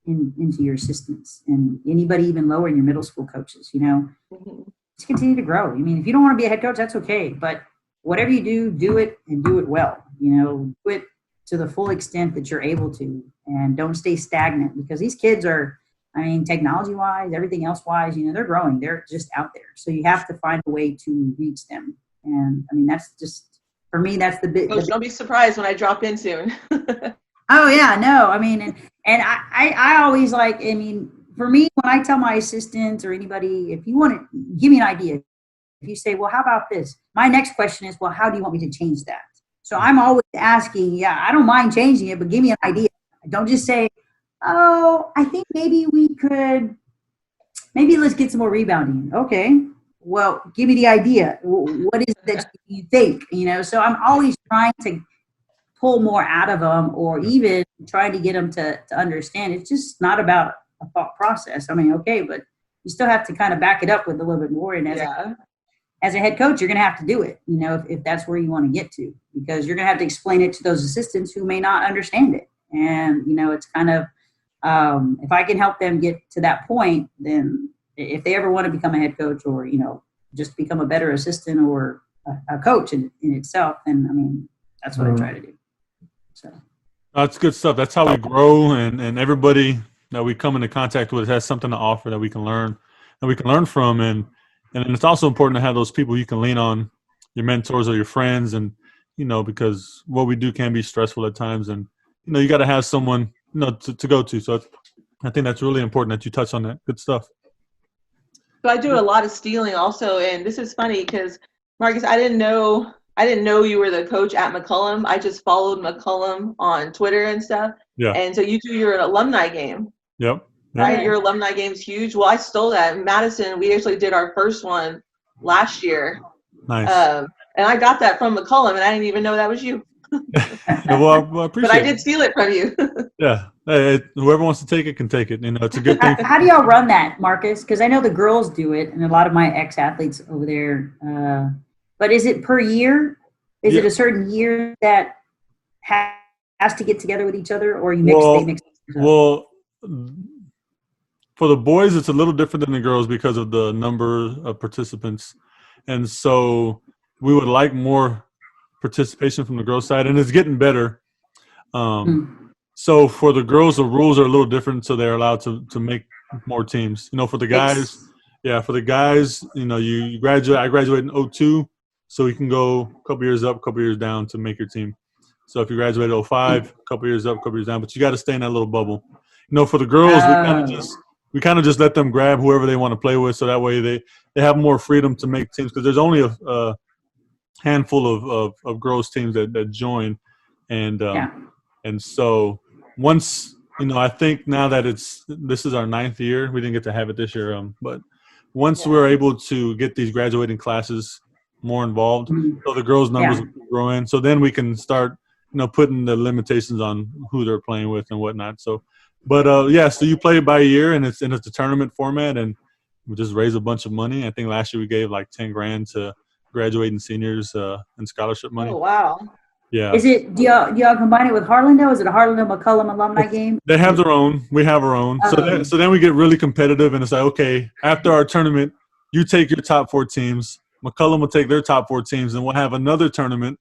into your assistants and anybody even lower in your middle school coaches, just continue to grow. I mean, if you don't want to be a head coach, that's okay. But whatever you do it and do it well, do it to the full extent that you're able to, and don't stay stagnant because these kids are, technology wise, everything else wise, they're growing. They're just out there. So you have to find a way to reach them. And that's just, for me, that's the big. Coach, don't be surprised when I drop in soon. Oh yeah, no. And I always for me, when I tell my assistants or anybody, if you want to give me an idea, if you say, well, how about this? My next question is, well, how do you want me to change that? So I'm always asking, I don't mind changing it, but give me an idea. Don't just say, oh, I think maybe let's get some more rebounding. Okay. Well, give me the idea. What is it that you think? So I'm always trying to pull more out of them, or even trying to get them to understand. It's just not about a thought process. Okay, but you still have to kind of back it up with a little bit more. And as a head coach, you're going to have to do it, if that's where you want to get to, because you're going to have to explain it to those assistants who may not understand it. And, it's kind of, if I can help them get to that point, then if they ever want to become a head coach or, just become a better assistant or a coach in itself, then, that's what I try to do. So that's good stuff. That's how we grow, and everybody that we come into contact with has something to offer that we can learn from. And it's also important to have those people you can lean on, your mentors or your friends, and, because what we do can be stressful at times, and, you got to have someone, to go to. So I think that's really important that you touch on that. Good stuff. So I do a lot of stealing also, and this is funny because, Marcus, I didn't know you were the coach at McCollum. I just followed McCollum on Twitter and stuff. Yeah. And so you do your alumni game. Yep. Right? Your alumni game's huge. Well, I stole that. In Madison, we actually did our first one last year. Nice. And I got that from McCollum, and I didn't even know that was you. Well, I But appreciate I did steal it from you. Yeah. Hey, whoever wants to take it can take it. It's a good thing. How do y'all run that, Marcus? Because I know the girls do it, and a lot of my ex-athletes over there. But is it per year? Is it a certain year that has to get together with each other, or you mix? They mix. Well, for the boys, it's a little different than the girls because of the number of participants, and so we would like more participation from the girls' side, and it's getting better. So for the girls, the rules are a little different, so they're allowed to make more teams. For the guys, for the guys, you graduate. I graduated in 2002, so you can go a couple years up, a couple years down to make your team. So if you graduated 2005, a couple years up, a couple years down, but you got to stay in that little bubble. For the girls, we kind of just let them grab whoever they want to play with, so that way they have more freedom to make teams, because there's only a handful of girls teams that join, and so once I think now that this is our 9th year, we didn't get to have it this year, but once we're able to get these graduating classes more involved, so the girls' numbers will grow in, so then we can start putting the limitations on who they're playing with and whatnot. So, but so you play it by year, and it's a tournament format, and we just raise a bunch of money. I think last year we gave like $10,000 to graduating seniors in scholarship money. Oh, wow. Yeah. Is it, do y'all combine it with Harlandale? Is it a Harlandale-McCullum alumni game? They have their own. We have our own. So then we get really competitive, and it's like, okay, after our tournament, you take your top 4 teams. McCullum will take their top 4 teams, and we'll have another tournament.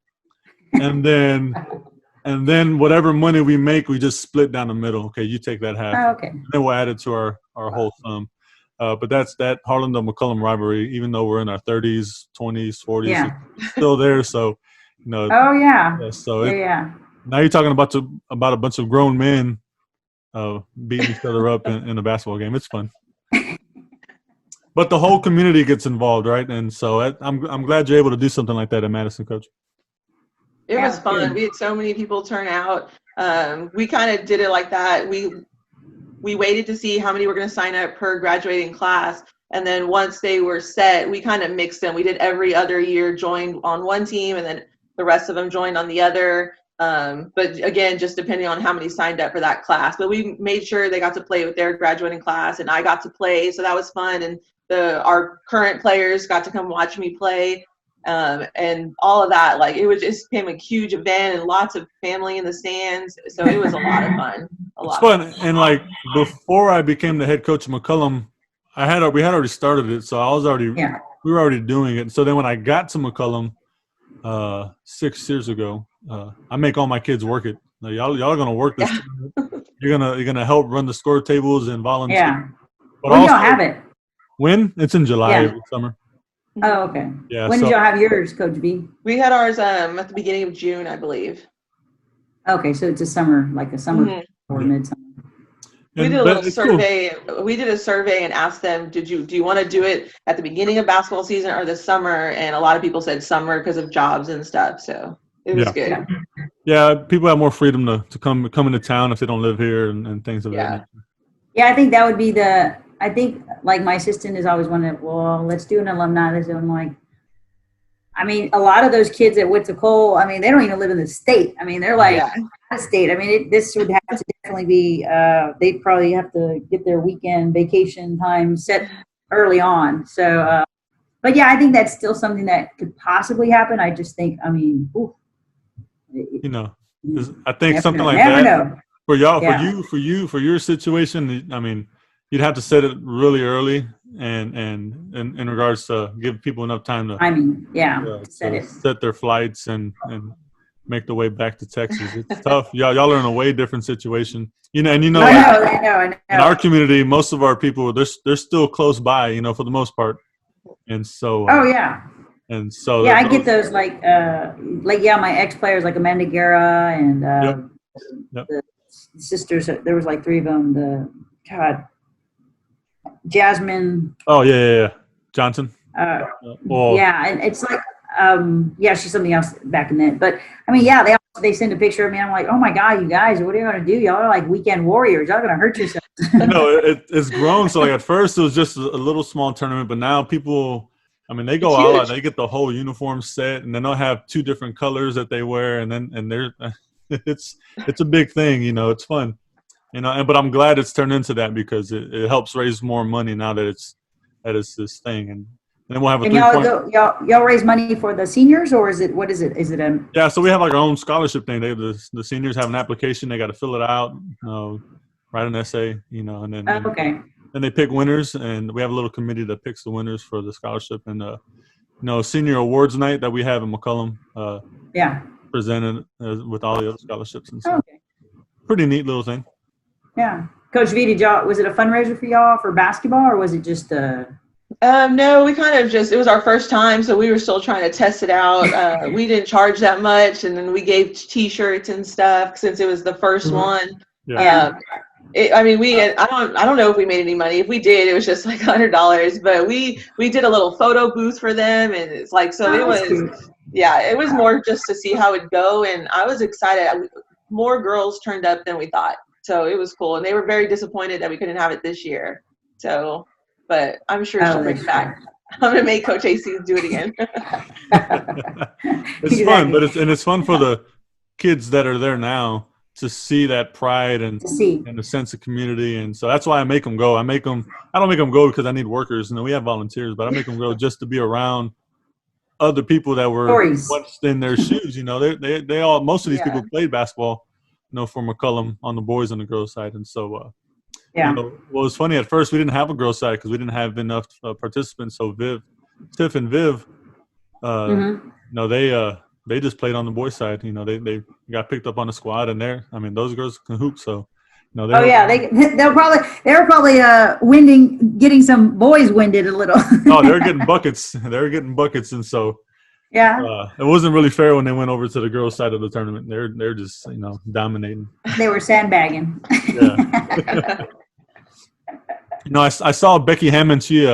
And then whatever money we make, we just split down the middle. Okay, you take that half. Oh, okay. And then we'll add it to our whole sum. But that's that Harlandale-McCullum rivalry, even though we're in our 30s, 20s, 40s, it's still there. So, Oh, yeah. So now you're talking about a bunch of grown men beating each other up in a basketball game. It's fun. But the whole community gets involved, right? And so I'm glad you're able to do something like that at Madison, Coach. It was fun. We had so many people turn out. We kind of did it like that. We waited to see how many were going to sign up per graduating class. And then once they were set, we kind of mixed them. We did every other year, joined on one team, and then the rest of them joined on the other. But again, just depending on how many signed up for that class. But we made sure they got to play with their graduating class, and I got to play. So that was fun. And our current players got to come watch me play. And all of that, like, it just became a huge event, and lots of family in the stands. So it was a lot of fun. It's fun. And like, before I became the head coach of McCullum, we had already started it. So we were already doing it. So then when I got to McCullum 6 years ago, I make all my kids work it. Like, y'all are gonna work this. You're gonna help run the score tables and volunteer. Yeah. But when do y'all have it? When? It's in July every summer. Oh, okay. Yeah. When did y'all have yours, Coach V? We had ours at the beginning of June, I believe. Okay, so it's a summer or midsummer. We did a little survey. Cool. We did a survey and asked them, do you want to do it at the beginning of basketball season or the summer? And a lot of people said summer because of jobs and stuff. So it was good. Yeah, people have more freedom to come into town if they don't live here and things of that nature. Yeah, I think that would be I think, like, my assistant is always wanting, well, let's do an alumni. I'm like, I mean, a lot of those kids that went to Cole, I mean, they don't even live in the state. I mean, they're like, out of state. I mean, this would have to definitely be, they'd probably have to get their weekend vacation time set early on. So, but yeah, I think that's still something that could possibly happen. I just think, I mean, I think something like that for y'all, for your situation, I mean, you'd have to set it really early, and in regards to give people enough time to set their flights and make the way back to Texas. It's tough. Y'all are in a way different situation. I know. In our community, most of our people they're still close by, for the most part. And so And so I get those my ex players like Amanda Guerra and the sisters. There was like 3 of them. Jasmine. Oh yeah. Johnson. And it's like she's something else back in then. But I mean, they send a picture of me. I'm like, oh my God, you guys, what are you gonna do? Y'all are like weekend warriors. Y'all gonna hurt yourselves. It's grown. So like at first it was just a little small tournament, but now people I mean, they go It's all out. huge. They get the whole uniform set, and then they'll have 2 different colors that they wear, and they're it's a big thing. It's fun. But I'm glad it's turned into that because it helps raise more money now that it's this thing, and then we'll have a And 3-point. y'all raise money for the seniors, or is it, what is it? Is it a? Yeah, so we have like our own scholarship thing. The seniors have an application. They got to fill it out, write an essay, and then Okay. then they pick winners, and we have a little committee that picks the winners for the scholarship. And senior awards night that we have in McCollum, Yeah. presented with all the other scholarships, and so Okay. pretty neat little thing. Yeah. Coach V, was it a fundraiser for y'all for basketball, or was it just No, we kind of it was our first time, so we were still trying to test it out. We didn't charge that much, and then we gave T-shirts and stuff since it was the first one. Yeah. I don't know if we made any money. If we did, it was just like $100. But we did a little photo booth for them, and it's like it was cute. it was more just to see how it'd go, and I was excited. More girls turned up than we thought, so it was cool, and they were very disappointed that we couldn't have it this year. So. But I'm sure she'll bring it back. I'm gonna make Coach AC do it again. It's fun, but it's fun for the kids that are there now to see that pride and the sense of community, and so that's why I make them go. I don't make them go because I need workers. We have volunteers, but I make them go just to be around other people that were once in their shoes. They all, most of these people played basketball, for McCollum on the boys and the girls side, and so. Yeah. Well, it was funny. At first, we didn't have a girls' side because we didn't have enough participants. So Tiff and Viv, they just played on the boys' side. They got picked up on the squad, and those girls can hoop. So, they were probably getting some boys winded a little. Oh, they were getting buckets. And so. Yeah. It wasn't really fair when they went over to the girls' side of the tournament. They're just dominating. They were sandbagging. Yeah. I saw Becky Hammond. She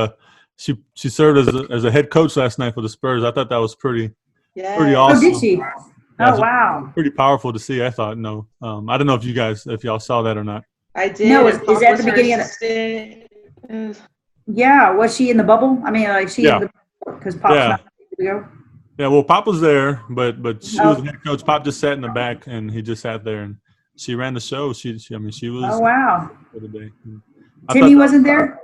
served as a head coach last night for the Spurs. I thought that was pretty awesome. Oh, did she? Yeah, oh, wow. Pretty powerful to see. I thought. No, I don't know if y'all saw that or not. I did. No, is that the beginning of the? Yeah, was she in the bubble? I mean, like because Pop's not to go. Yeah, well, Pop was there, but she was the head coach. Pop just sat in the back, and he just sat there, and she ran the show. She was. Oh, wow. For the day. Timmy wasn't there?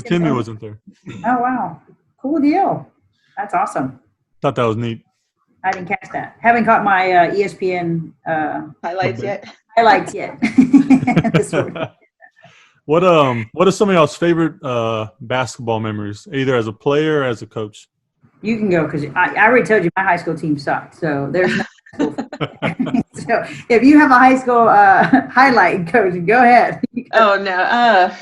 Timmy wasn't there. Oh, wow. Cool deal. That's awesome. Thought that was neat. I didn't catch that. Haven't caught my ESPN highlights yet. What are some of y'all's favorite basketball memories, either as a player or as a coach? You can go because I already told you my high school team sucked. So there's no so if you have a high school highlight, coach, go ahead. Oh no.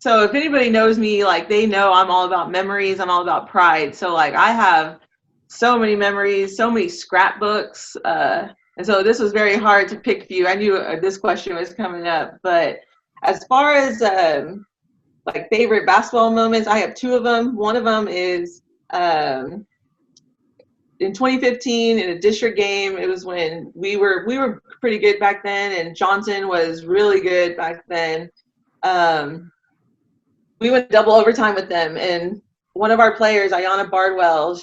So if anybody knows me, like they know I'm all about memories. I'm all about pride. So like I have so many memories, so many scrapbooks. And so this was very hard to pick a few. I knew this question was coming up, but as far as like favorite basketball moments, I have 2 of them. One of them is in 2015 in a district game. It was when we were pretty good back then, and Johnson was really good back then. We went double overtime with them, and one of our players, Ayanna Bardwell,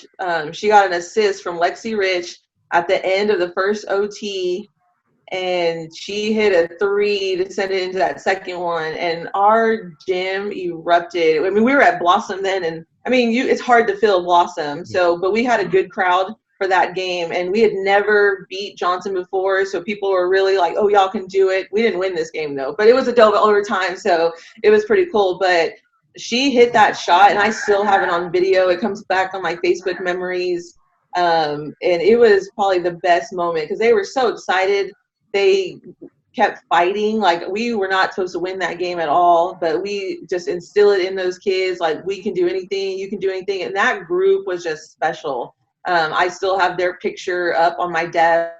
she got an assist from Lexi Rich at the end of the first OT, and she hit a 3 to send it into that second one, and our gym erupted. I mean, we were at Blossom then, and I mean, it's hard to fill Blossom. So, but we had a good crowd for that game, and we had never beat Johnson before. So people were really like, "Oh, y'all can do it." We didn't win this game though, but it was a double overtime, so it was pretty cool. But she hit that shot, and I still have it on video. It comes back on my Facebook memories, and it was probably the best moment because they were so excited. They kept fighting. Like, we were not supposed to win that game at all, but we just instill it in those kids. Like, we can do anything, you can do anything. And that group was just special. I still have their picture up on my desk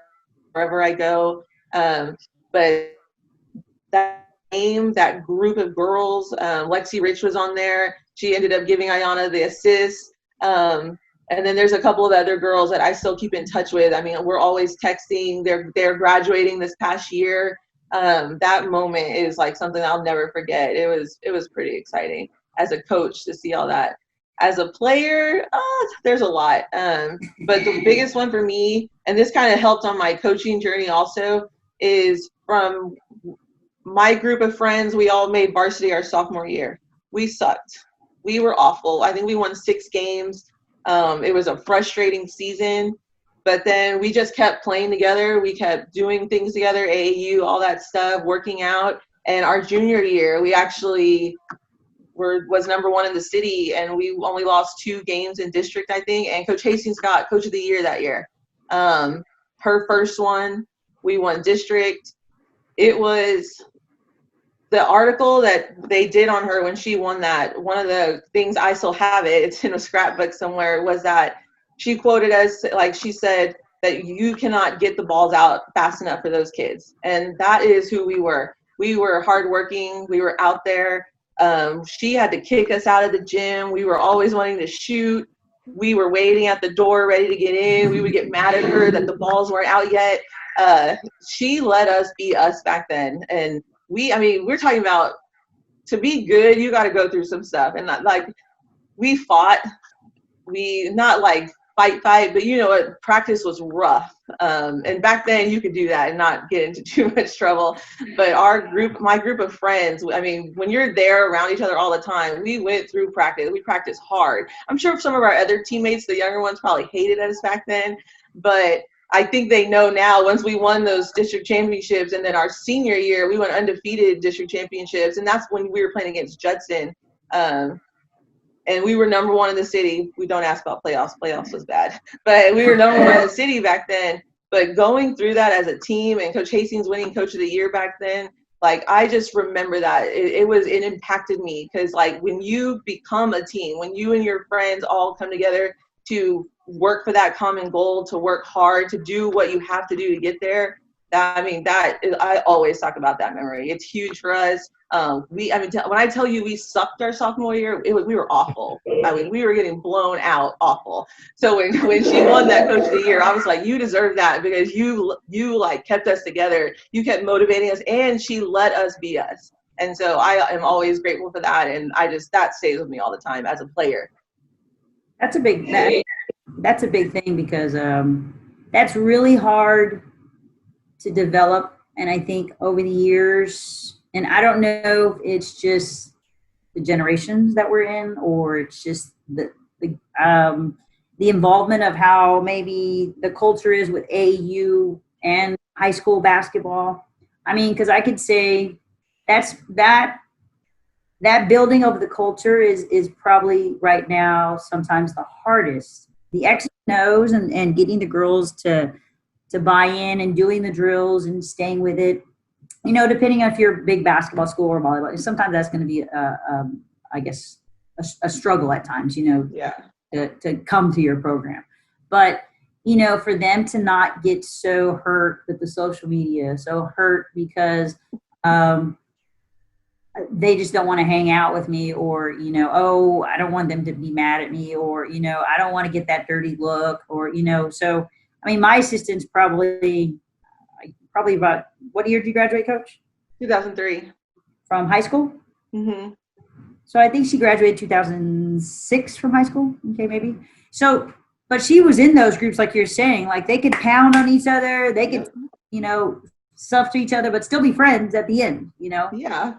wherever I go. But that game, that group of girls, Lexi Rich was on there. She ended up giving Ayanna the assist. And then there's a couple of other girls that I still keep in touch with. I mean, we're always texting. They're graduating this past year. That moment is like something I'll never forget. It was pretty exciting as a coach to see all that. As a player, there's a lot. But the biggest one for me, and this kind of helped on my coaching journey also, is from my group of friends. We all made varsity our sophomore year. We sucked. We were awful. I think we won 6 games. It was a frustrating season, but then we just kept playing together. We kept doing things together, AAU, all that stuff, working out. And our junior year, we actually was number 1 in the city, and we only lost 2 games in district, I think. And Coach Hastings got Coach of the Year that year. Her first one, we won district. It was the article that they did on her when she won that. One of the things, I still have it, it's in a scrapbook somewhere, was that she quoted us, like she said, that you cannot get the balls out fast enough for those kids. And that is who we were. We were hardworking. We were out there. She had to kick us out of the gym. We were always wanting to shoot. We were waiting at the door ready to get in. We would get mad at her that the balls weren't out yet. She let us be us back then. And we're talking about, to be good, you got to go through some stuff. And we fought. We not like fight, but you know what, practice was rough. And back then you could do that and not get into too much trouble. But my group of friends, when you're there around each other all the time, we went through practice. We practiced hard. I'm sure some of our other teammates, the younger ones, probably hated us back then, but I think they know now, once we won those district championships, and then our senior year, we won undefeated district championships. And that's when we were playing against Judson. And we were number 1 in the city. We don't ask about playoffs. Playoffs was bad. But we were number 1 in the city back then. But going through that as a team, and Coach Hastings winning Coach of the Year back then, I just remember that. It impacted me, because, when you become a team, when you and your friends all come together to work for that common goal, to work hard, to do what you have to do to get there, I always talk about that memory. It's huge for us. When I tell you we sucked our sophomore year, we were awful. We were getting blown out, awful. So when she won that Coach of the Year, I was like, you deserve that, because you kept us together. You kept motivating us, and she let us be us. And so I am always grateful for that. And that stays with me all the time as a player. That's a big thing, because that's really hard to develop. And I think over the years, and I don't know if it's just the generations that we're in, or it's just the involvement of how maybe the culture is with AAU and high school basketball. Because I could say that building of the culture is probably right now sometimes the hardest. The X and O's and getting the girls to buy in and doing the drills and staying with it. Depending on if you're a big basketball school or volleyball, sometimes that's going to be a struggle at times, to come to your program. But, for them to not get so hurt with the social media, so hurt because they just don't want to hang out with me, or, I don't want them to be mad at me, or, I don't want to get that dirty look, or, so, my assistant's probably about, what year did you graduate, Coach? 2003. From high school? Mm-hmm. So I think she graduated 2006 from high school. Okay, maybe. So, but she was in those groups, like you're saying, they could pound on each other. They could, stuff to each other, but still be friends at the end, Yeah.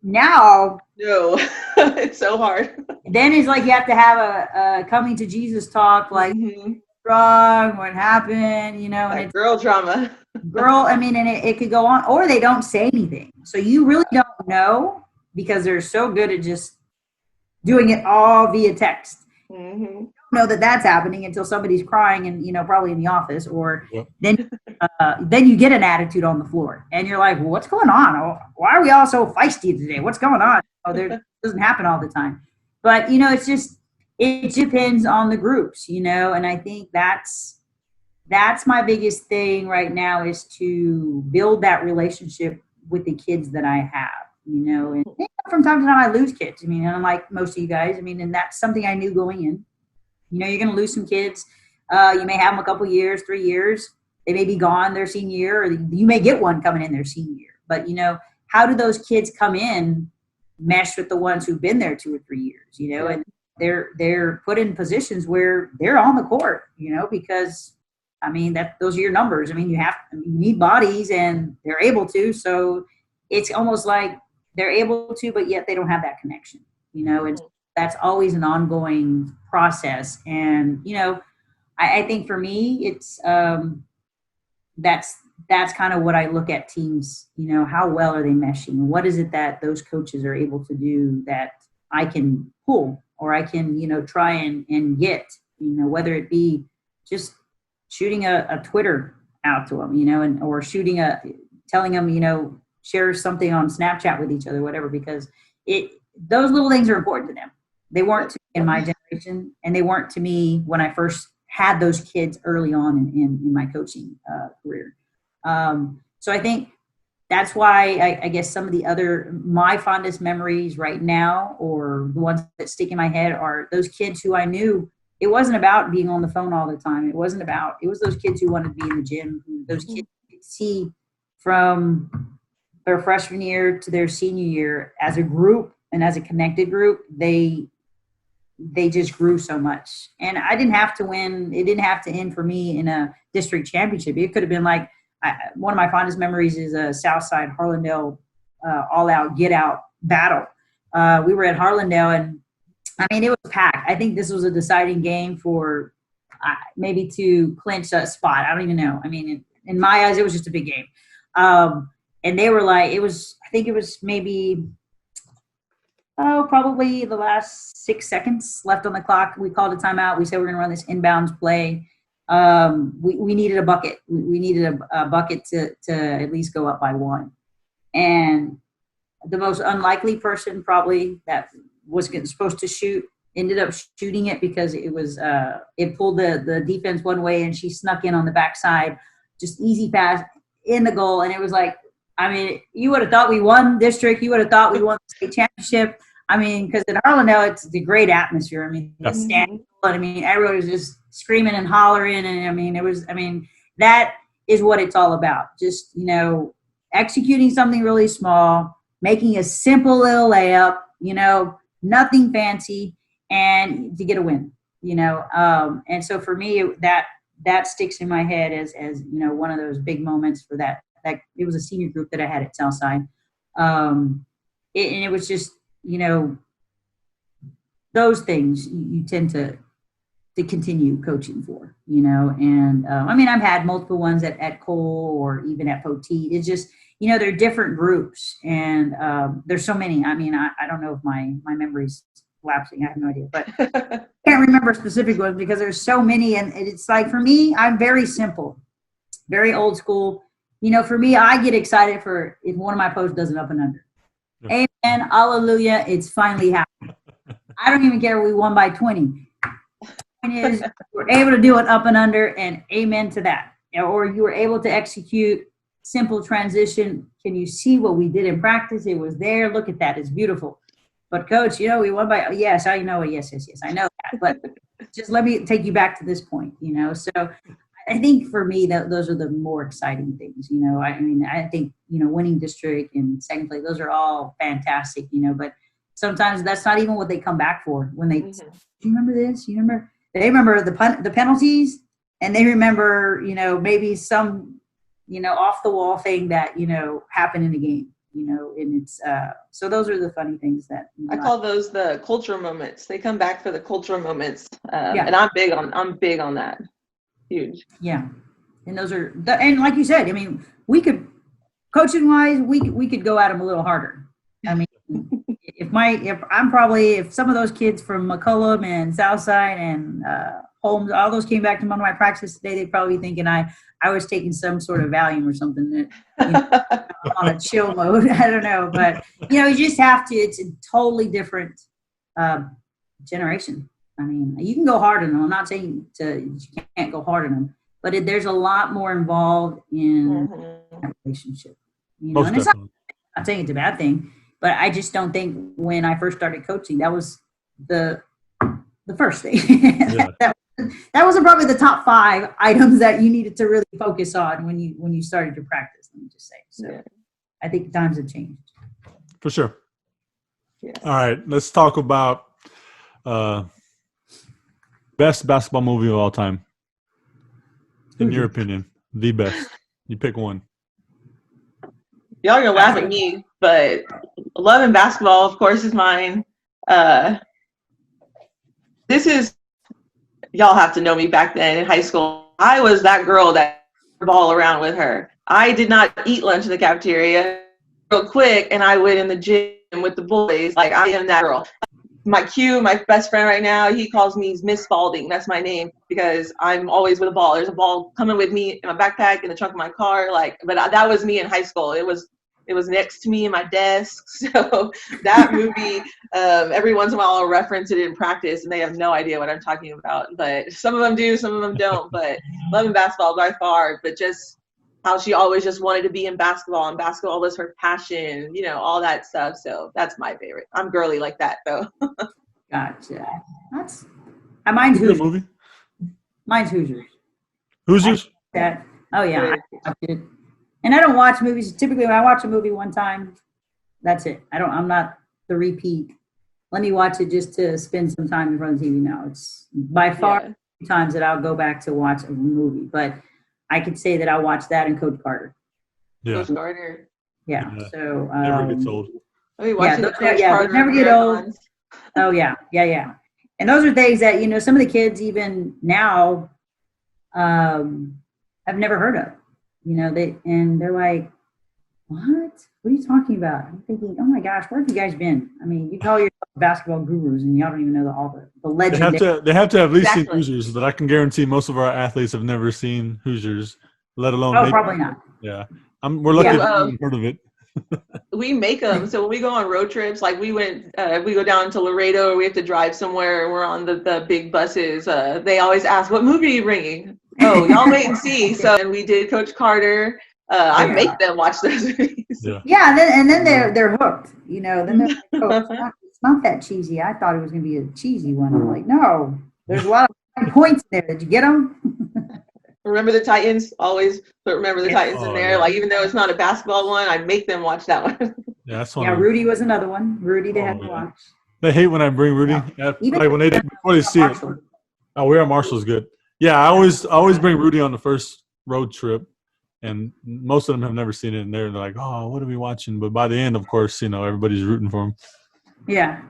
Now. No, it's so hard. Then it's you have to have a coming to Jesus talk, mm-hmm. Wrong, what happened, and it's girl drama. And it could go on, or they don't say anything. So you really don't know, because they're so good at just doing it all via text. Mm-hmm. You don't know that that's happening until somebody's crying and, probably in the office, or then you get an attitude on the floor and you're like, well, what's going on? Oh, why are we all so feisty today? What's going on? It doesn't happen all the time. But, it's just, it depends on the groups, and I think that's my biggest thing right now, is to build that relationship with the kids that I have, and from time to time I lose kids. Unlike most of you guys, and that's something I knew going in. You're going to lose some kids. You may have them a couple years, 3 years. They may be gone their senior year, or you may get one coming in their senior year. But, how do those kids come in, mesh with the ones who've been there 2 or 3 years, and they're put in positions where they're on the court, because I mean those are your numbers. I mean you need bodies and they're able to, so it's almost like they're able to, but yet they don't have that connection, and that's always an ongoing process. And I think for me it's that's kind of what I look at teams, how well are they meshing? What is it that those coaches are able to do that I can pull or I can, try and get, whether it be just shooting a Twitter out to them, or telling them, share something on Snapchat with each other, whatever, because those little things are important to them. They weren't to me in my generation, and they weren't to me when I first had those kids early on in my coaching career. So I think that's why I guess some of my fondest memories right now, or the ones that stick in my head, are those kids who I knew it wasn't about being on the phone all the time. It was those kids who wanted to be in the gym, those kids you could see from their freshman year to their senior year as a group and as a connected group, they just grew so much. And I didn't have to win. It didn't have to end for me in a district championship. It could have been like, one of my fondest memories is a Southside Harlandale all-out, get-out battle. We were at Harlandale, and, I mean, it was packed. I think this was a deciding game for maybe to clinch a spot. I don't even know. I mean, in my eyes, it was just a big game. And they were like, I think it was maybe probably the last 6 seconds left on the clock. We called a timeout. We said we're going to run this inbounds play. We needed a bucket. We needed a bucket to at least go up by one. And the most unlikely person probably that was supposed to shoot ended up shooting it, because it pulled the defense one way, and she snuck in on the backside, just easy pass in the goal. And it was like, I mean, you would have thought we won district. You would have thought we won the state championship. I mean, because in Harlandale, it's a great atmosphere. I mean, the stand, I mean, everyone was just screaming and hollering. And I mean, that is what it's all about. Just, executing something really small, making a simple little layup, nothing fancy, and to get a win, and so for me, that sticks in my head as one of those big moments for that it was a senior group that I had at Southside. And it was just, those things you tend to continue coaching for, and I mean, I've had multiple ones at Cole or even at Poteet. It's just, they're different groups, and there's so many. I mean, I don't know if my memory's lapsing. I have no idea, but I can't remember specific ones because there's so many. And it's like, for me, I'm very simple, very old school. For me, I get excited if one of my posts does an up and under. Yeah. Amen. Hallelujah. It's finally happened. I don't even care if we won by 20. Is we're able to do an up and under, and amen to that. Or you were able to execute simple transition. Can you see what we did in practice? It was there. Look at that. It's beautiful. But coach, we won by, yes, I know it. Yes, I know that. But just let me take you back to this point, So I think for me, those are the more exciting things, I mean, I think, winning district and second place, those are all fantastic, but sometimes that's not even what they come back for when they, do you remember this? They remember the penalties, and they remember, maybe some, off the wall thing that, happened in the game, and it's, so those are the funny things that, I call those the culture moments. They come back for the culture moments. And I'm big on that. Huge. Yeah. And those are, and like you said, I mean, we could, coaching wise, we could go at them a little harder. I mean, if some of those kids from McCullum and Southside and Holmes, all those came back to one of my practices today, they'd probably be thinking I was taking some sort of Valium or something that, on a chill mode. I don't know, but you just have to. It's a totally different generation. I mean, you can go hard on them. I'm not saying you can't go hard on them, but there's a lot more involved in that relationship. And it's not saying it's a bad thing, but I just don't think when I first started coaching, that was the first thing. Yeah. that wasn't probably the top 5 items that you needed to really focus on when you started your practice. Let me just say. So yeah. I think times have changed. For sure. Yeah. All right, let's talk about Best basketball movie of all time, in your opinion, the best. You pick one. Y'all are gonna laugh at me, but Love and Basketball, of course, is mine. This is, y'all have to know me back then in high school. I was that girl that ball around with her. I did not eat lunch in the cafeteria real quick, and I went in the gym with the boys. Like, I am that girl. My best friend right now, he calls me Miss Spalding. That's my name because I'm always with a ball. There's a ball coming with me in my backpack, in the trunk of my car. But that was me in high school. It was next to me in my desk. So that movie, every once in a while I'll reference it in practice, and they have no idea what I'm talking about. But some of them do, some of them don't. But Love and Basketball by far. But just how she always just wanted to be in basketball, and basketball was her passion, all that stuff. So that's my favorite. I'm girly like that, though. Gotcha. Mine's Hoosiers. Movie? Mine's Hoosiers. Hoosiers? Oh, yeah. I watched it. And I don't watch movies. Typically, when I watch a movie one time, that's it. I'm not the repeat. Let me watch it just to spend some time in front of the TV. No, it's by far times that I'll go back to watch a movie. But I could say that I watched that and Coach Carter. Yeah. Coach Carter. Yeah. So never gets old. Never get old. Oh yeah. And those are things that some of the kids even now have never heard of. They're like, what? What are you talking about? I'm thinking, oh my gosh, where have you guys been? I mean, you call yourself basketball gurus and y'all don't even know all the legend. They have to have at least seen Hoosiers, but I can guarantee most of our athletes have never seen Hoosiers, let alone. Probably not. Yeah, we're lucky to have heard of it. We make them. So when we go on road trips, like we go down to Laredo, or we have to drive somewhere, we're on the big buses. They always ask, what movie are you bringing? Oh, y'all wait and see. So and we did Coach Carter. I make them watch those movies. Yeah, and then they're hooked. Then they're like, oh, it's not that cheesy. I thought it was going to be a cheesy one. I'm like, no, there's a lot of points in there. Did you get them? Remember the Titans? Always put Remember the Titans in there. Like, even though it's not a basketball one, I make them watch that one. Yeah, that's one. Yeah, Rudy was another one. Rudy they had to watch. They hate when I bring Rudy. Like when before they see it. Oh, We Are Marshall's good. Yeah, I always bring Rudy on the first road trip, and most of them have never seen it, and they're like, "Oh, what are we watching?" But by the end, of course, everybody's rooting for him. Yeah.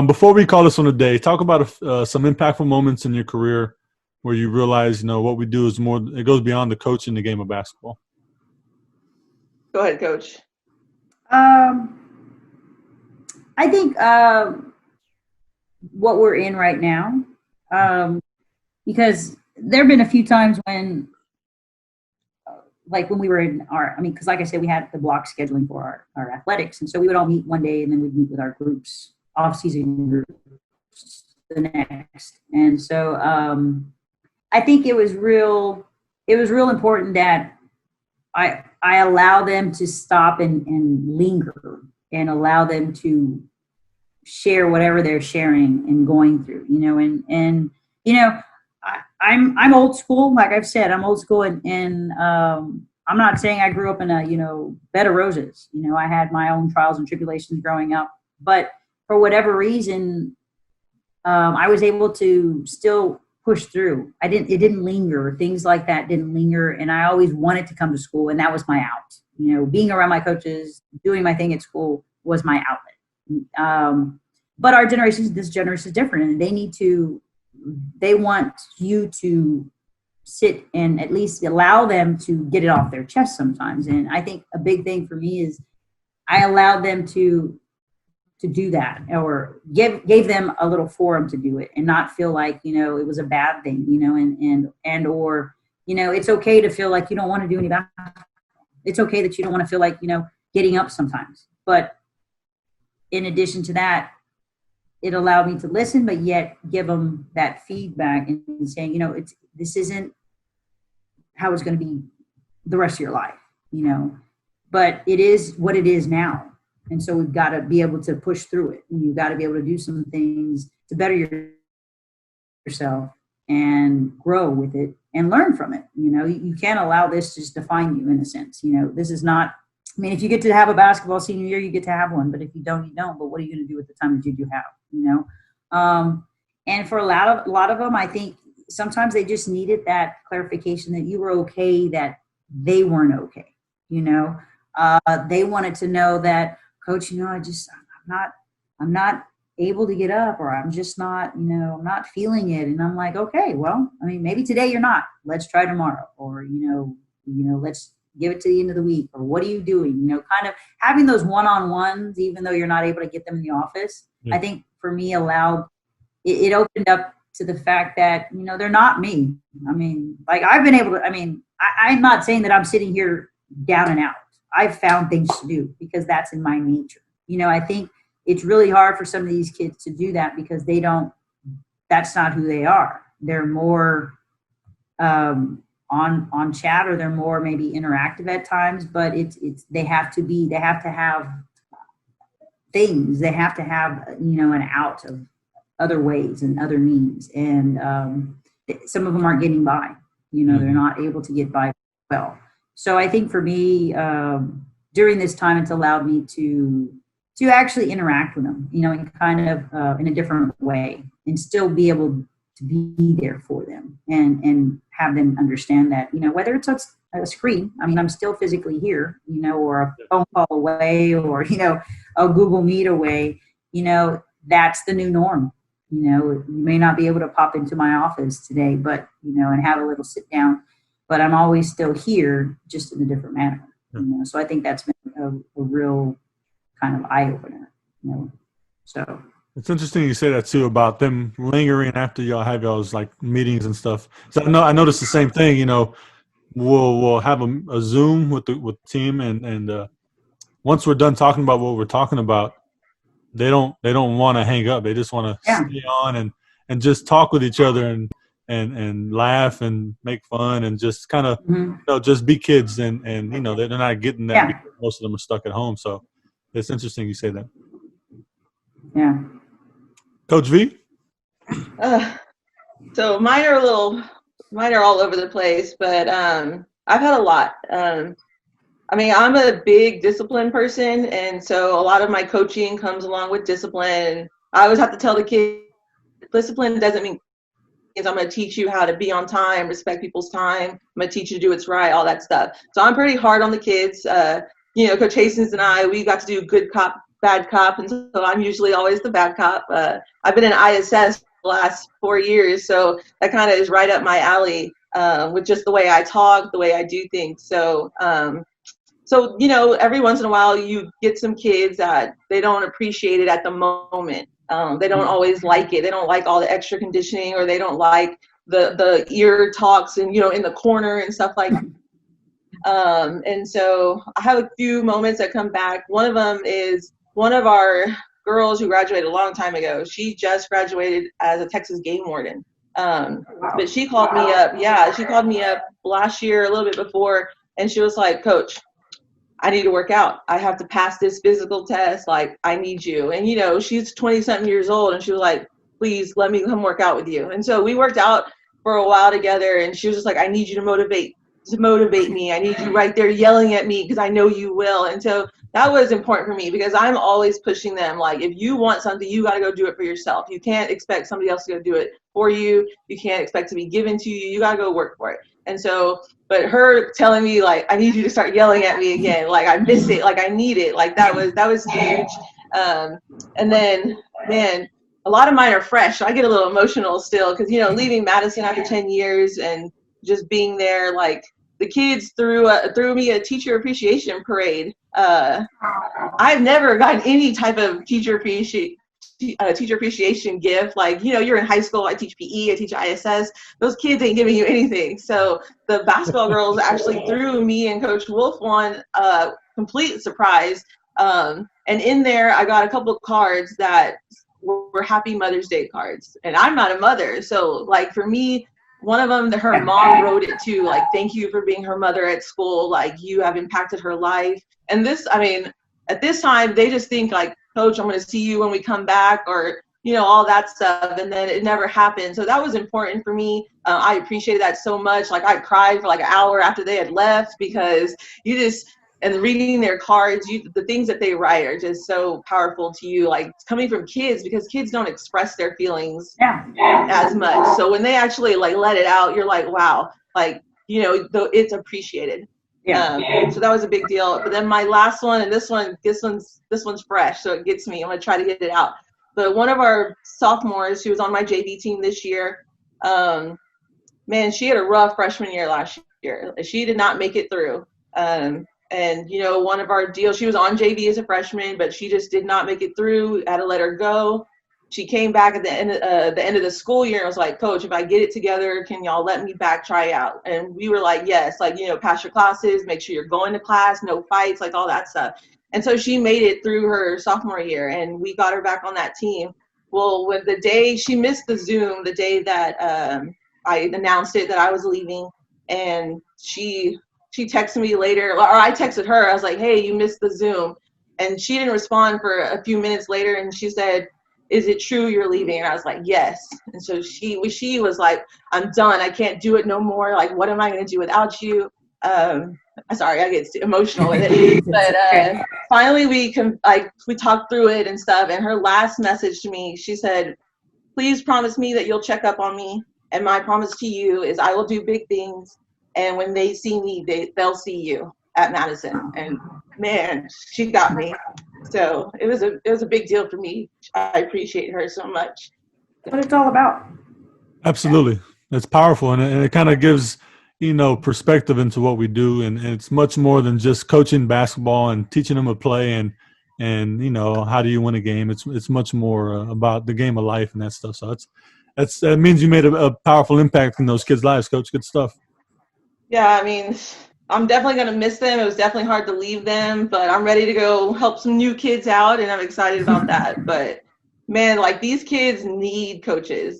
Before we call this one a day, talk about some impactful moments in your career where you realize, what we do is more. It goes beyond the coaching the game of basketball. Go ahead, Coach. I think what we're in right now, because there have been a few times when, like when we were in because like I said, we had the block scheduling for our athletics. And so we would all meet one day and then we'd meet with our groups, off-season groups the next. And so I think it was real important that I allow them to stop and linger and allow them to share whatever they're sharing and going through, I'm old school. Like I've said, I'm old school and I'm not saying I grew up in a, bed of roses. I had my own trials and tribulations growing up, but for whatever reason, I was able to still push through. It didn't linger. Things like that didn't linger. And I always wanted to come to school, and that was my out. Being around my coaches, doing my thing at school was my outlet. But this generation is different, and they want you to sit and at least allow them to get it off their chest sometimes. And I think a big thing for me is I allowed them to do that, or gave them a little forum to do it and not feel like, it was a bad thing, or it's okay to feel like you don't want to do any basketball. It's okay that you don't want to feel like, getting up sometimes. But in addition to that, it allowed me to listen, but yet give them that feedback and saying, this isn't how it's going to be the rest of your life, but it is what it is now. And so we've got to be able to push through it. You've got to be able to do some things to better yourself and grow with it and learn from it. You can't allow this to just define you in a sense. This is not I mean, if you get to have a basketball senior year, you get to have one. But if you don't, you don't. But what are you going to do with the time that you do have? You know, and for a lot of them, I think sometimes they just needed that clarification that you were okay, that they weren't okay. You know, they wanted to know that, Coach, you know, I'm not able to get up, or I'm just not, you know, I'm not feeling it. And I'm like, okay, well, I mean, maybe today you're not. Let's try tomorrow, or you know, let's give it to the end of the week, or what are you doing? You know, kind of having those one-on-ones, even though you're not able to get them in the office. Yeah. I think for me it opened up to the fact that, you know, they're not me. I mean, like I've been able to, I mean, I'm not saying that I'm sitting here down and out. I've found things to do because that's in my nature. You know, I think it's really hard for some of these kids to do that because that's not who they are. They're more on chat, or they're more maybe interactive at times, but they have to have things. They have to have, you know, an out of other ways and other means. And some of them aren't getting by, you know, they're not able to get by well. So I think for me, during this time, it's allowed me to actually interact with them, you know, in kind of in a different way, and still be able to be there for them and have them understand that, you know, whether it's a screen, I mean, I'm still physically here, you know, or a phone call away, or, you know, a Google Meet away, you know, that's the new norm. You know, you may not be able to pop into my office today, but, you know, and have a little sit down, but I'm always still here, just in a different manner, you know. So I think that's been a real kind of eye opener, you know. So it's interesting you say that too, about them lingering after y'all have y'all's like meetings and stuff. So I noticed the same thing. You know, we'll have a Zoom with the team, and once we're done talking about what we're talking about, they don't want to hang up. They just want to stay on and just talk with each other and laugh and make fun and just kind of you know, just be kids, and you know, they're not getting that because most of them are stuck at home. So it's interesting you say that. Yeah. Coach V? So mine are all over the place, but I've had a lot. I mean, I'm a big discipline person, and so a lot of my coaching comes along with discipline. I always have to tell the kids, discipline doesn't mean I'm going to teach you how to be on time, respect people's time. I'm going to teach you to do what's right, all that stuff. So I'm pretty hard on the kids. You know, Coach Hastings and I, we got to do good cop, bad cop, and so I'm usually always the bad cop. I've been in ISS for the last 4 years, so that kind of is right up my alley with just the way I talk, the way I do things. So, you know, every once in a while you get some kids that they don't appreciate it at the moment. They don't always like it. They don't like all the extra conditioning, or they don't like the ear talks and, you know, in the corner and stuff like that. And so I have a few moments that come back. One of them is one of our girls who graduated a long time ago. She just graduated as a Texas game warden. But she called me up. Yeah, she called me up last year, a little bit before, and she was like, Coach, I need to work out. I have to pass this physical test. Like, I need you. And, you know, she's 20-something years old, and she was like, please let me come work out with you. And so we worked out for a while together, and she was just like, I need you to motivate me. I need you right there yelling at me because I know you will. And so that was important for me, because I'm always pushing them. Like, if you want something, you got to go do it for yourself. You can't expect somebody else to go do it for you. You can't expect to be given to you. You got to go work for it. And so, but her telling me, like, I need you to start yelling at me again. Like, I miss it. Like, I need it. Like, that was huge. And then, man, a lot of mine are fresh. So I get a little emotional still, because, you know, leaving Madison after 10 years and just being there, like, the kids threw me a teacher appreciation parade. I've never gotten any type of teacher appreciation gift. Like, you know, you're in high school, I teach PE, I teach ISS. Those kids ain't giving you anything. So the basketball girls actually threw me and Coach Wolfe one complete surprise. And in there, I got a couple of cards that were Happy Mother's Day cards. And I'm not a mother. So, like, for me, one of them, her mom wrote it too, like, thank you for being her mother at school. Like, you have impacted her life. And this, I mean, at this time, they just think, like, Coach, I'm going to see you when we come back, or, you know, all that stuff. And then it never happened. So that was important for me. I appreciated that so much. Like, I cried for like an hour after they had left, because you just, and reading their cards, the things that they write are just so powerful to you, like coming from kids, because kids don't express their feelings as much. So when they actually like let it out, you're like, wow, like, you know, it's appreciated. So that was a big deal. But then my last one, and this one's fresh, so it gets me. I'm gonna try to get it out. But one of our sophomores, who was on my JV team this year, man, she had a rough freshman year last year. She did not make it through. And, you know, one of our deals, she was on JV as a freshman, but she just did not make it through. Had to let her go. She came back at the end of the school year and was like, Coach, if I get it together, can y'all let me back try out? And we were like, yes, like, you know, pass your classes, make sure you're going to class, no fights, like all that stuff. And so she made it through her sophomore year, and we got her back on that team. Well, when the day she missed the Zoom, the day that I announced it that I was leaving, and she texted me later, or I texted her. I was like, hey, you missed the Zoom. And she didn't respond for a few minutes later, and she said, is it true you're leaving? And I was like, yes. And so she was like, I'm done. I can't do it no more. Like, what am I going to do without you? Sorry, I get emotional with it. But finally we talked through it and stuff. And her last message to me, she said, please promise me that you'll check up on me. And my promise to you is I will do big things. And when they see me, they'll see you at Madison. And man, she got me. So it was a big deal for me. I appreciate her so much. That's what it's all about. Absolutely. It's powerful. And it kind of gives, you know, perspective into what we do. And it's much more than just coaching basketball and teaching them a play and, you know, how do you win a game? It's much more about the game of life and that stuff. So that means you made a powerful impact in those kids' lives, Coach. Good stuff. Yeah, I mean, I'm definitely going to miss them. It was definitely hard to leave them, but I'm ready to go help some new kids out, and I'm excited about that. But, man, like, these kids need coaches.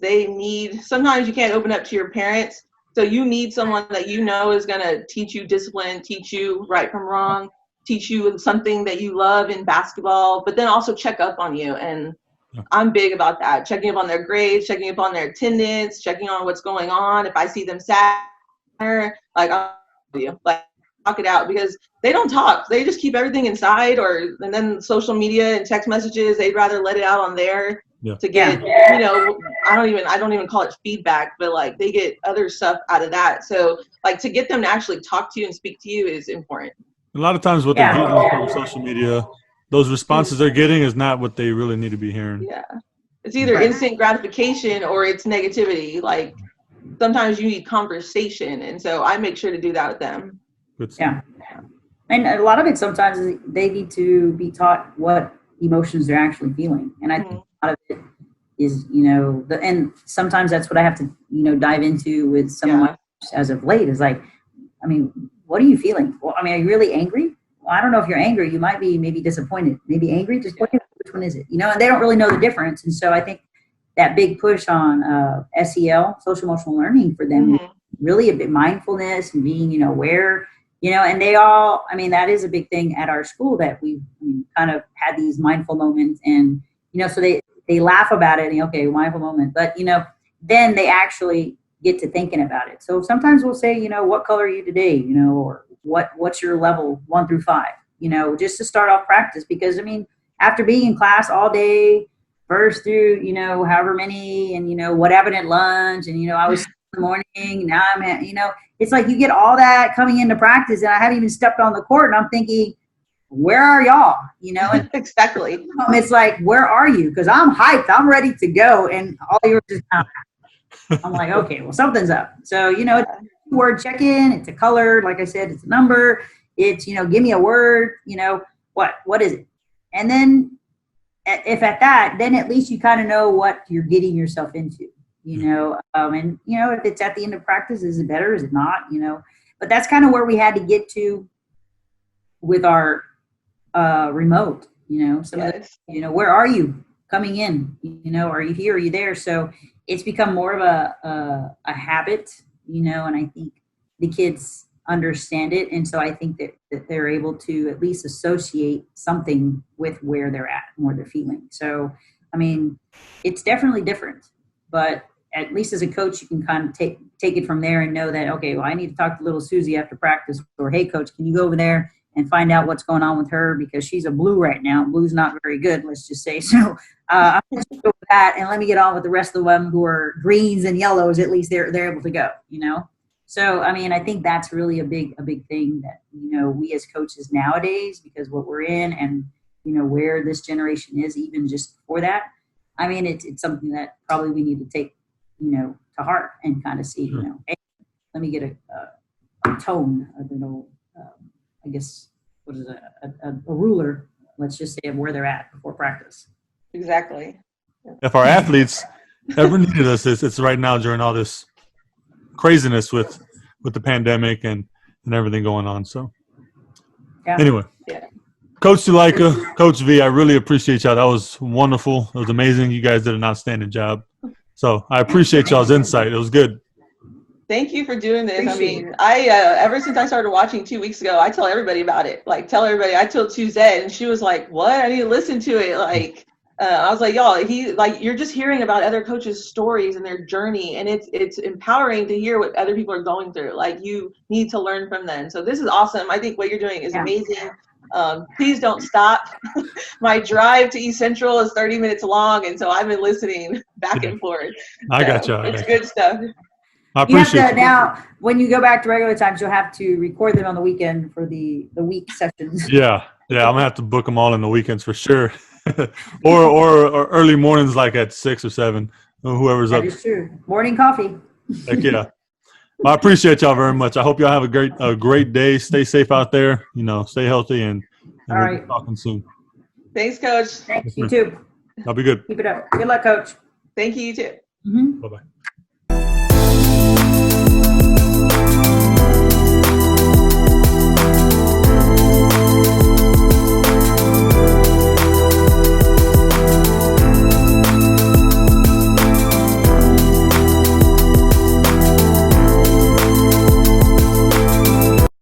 Sometimes you can't open up to your parents, so you need someone that you know is going to teach you discipline, teach you right from wrong, teach you something that you love in basketball, but then also check up on you. And I'm big about that, checking up on their grades, checking up on their attendance, checking on what's going on. If I see them sad, like, I'll like talk it out, because they don't talk. They just keep everything inside, and then social media and text messages, they'd rather let it out on there to get, you know, I don't even call it feedback, but like they get other stuff out of that. So like to get them to actually talk to you and speak to you is important. A lot of times what they're getting from social media, those responses they're getting is not what they really need to be hearing. Yeah. It's either instant gratification or it's negativity. Like, sometimes you need conversation, and so I make sure to do that with them. Yeah. And a lot of it sometimes they need to be taught what emotions they're actually feeling. And I think a lot of it is, you know, and sometimes that's what I have to, you know, dive into with some of my as of late is like, I mean, what are you feeling? Well, I mean, are you really angry? Well, I don't know if you're angry. You might be maybe disappointed, maybe angry. Just which one is it? You know, and they don't really know the difference. And so I think that big push on SEL, social emotional learning for them, really a bit mindfulness and being, you know, aware, you know, and they all, I mean, that is a big thing at our school that we kind of had these mindful moments, and, you know, so they laugh about it and, okay, mindful moment, but, you know, then they actually get to thinking about it. So sometimes we'll say, you know, what color are you today? You know, or what's your level 1 through 5, you know, just to start off practice, because I mean, after being in class all day, first through, you know, however many, and, you know, what happened at lunch, and, you know, I was in the morning, now I'm at, you know, it's like you get all that coming into practice, and I haven't even stepped on the court, and I'm thinking, where are y'all? You know, and exactly. It's like, where are you? Because I'm hyped, I'm ready to go, and all you're just kind of, I'm like, okay, well, something's up. So, you know, it's a word check-in, it's a color, like I said, it's a number, it's, you know, give me a word, you know, what is it? And then if at that, then at least you kind of know what you're getting yourself into, you know, and, you know, if it's at the end of practice, is it better? Is it not? You know, but that's kind of where we had to get to with our remote, you know, some of the, you know, where are you coming in? You know, are you here? Are you there? So it's become more of a habit, you know, and I think the kids understand it. And so I think that they're able to at least associate something with where they're at and where they're feeling. So, I mean, it's definitely different, but at least as a coach, you can kind of take it from there and know that, okay, well, I need to talk to little Susie after practice, or, hey, coach, can you go over there and find out what's going on with her, because she's a blue right now. Blue's not very good, let's just say. So I'm going to go with that, and let me get on with the rest of them who are greens and yellows. At least they're able to go, So, I mean, I think that's really a big thing that, we as coaches nowadays, because what we're in and, where this generation is even just before that, I mean, it's something that probably we need to take, to heart and kind of see, hey, let me get a tone, I guess, what is it, a ruler, let's just say, of where they're at before practice. Exactly. If our athletes ever needed us, it's right now during all this craziness with the pandemic and everything going on. So anyway, Coach Sulaica, Coach V, I really appreciate y'all. That was wonderful. It was amazing. You guys did an outstanding job. So I appreciate y'all's insight. It was good. Thank you for doing this. I mean, I ever since I started watching 2 weeks ago, I tell everybody about it. Like, tell everybody. I told Suzette, and she was like, "What? I need to listen to it." Like, I was like, "Y'all, you're just hearing about other coaches' stories and their journey, and it's empowering to hear what other people are going through. Like, you need to learn from them. So this is awesome. I think what you're doing is amazing. Please don't stop. My drive to East Central is 30 minutes long, and so I've been listening back and forth. I got you. It's good stuff. I appreciate it. Now, when you go back to regular times, you'll have to record them on the weekend for the week sessions. Yeah, I'm gonna have to book them all in the weekends for sure, or early mornings, like at 6 or 7, whoever's up. That is true. Morning coffee. Heck yeah. Well, I appreciate y'all very much. I hope y'all have a great day. Stay safe out there. Stay healthy, and all we'll right. be talking soon. Thanks, Coach. Thanks. You too. I'll be good. Keep it up. Good luck, Coach. Thank you, you too. Mm-hmm. Bye-bye.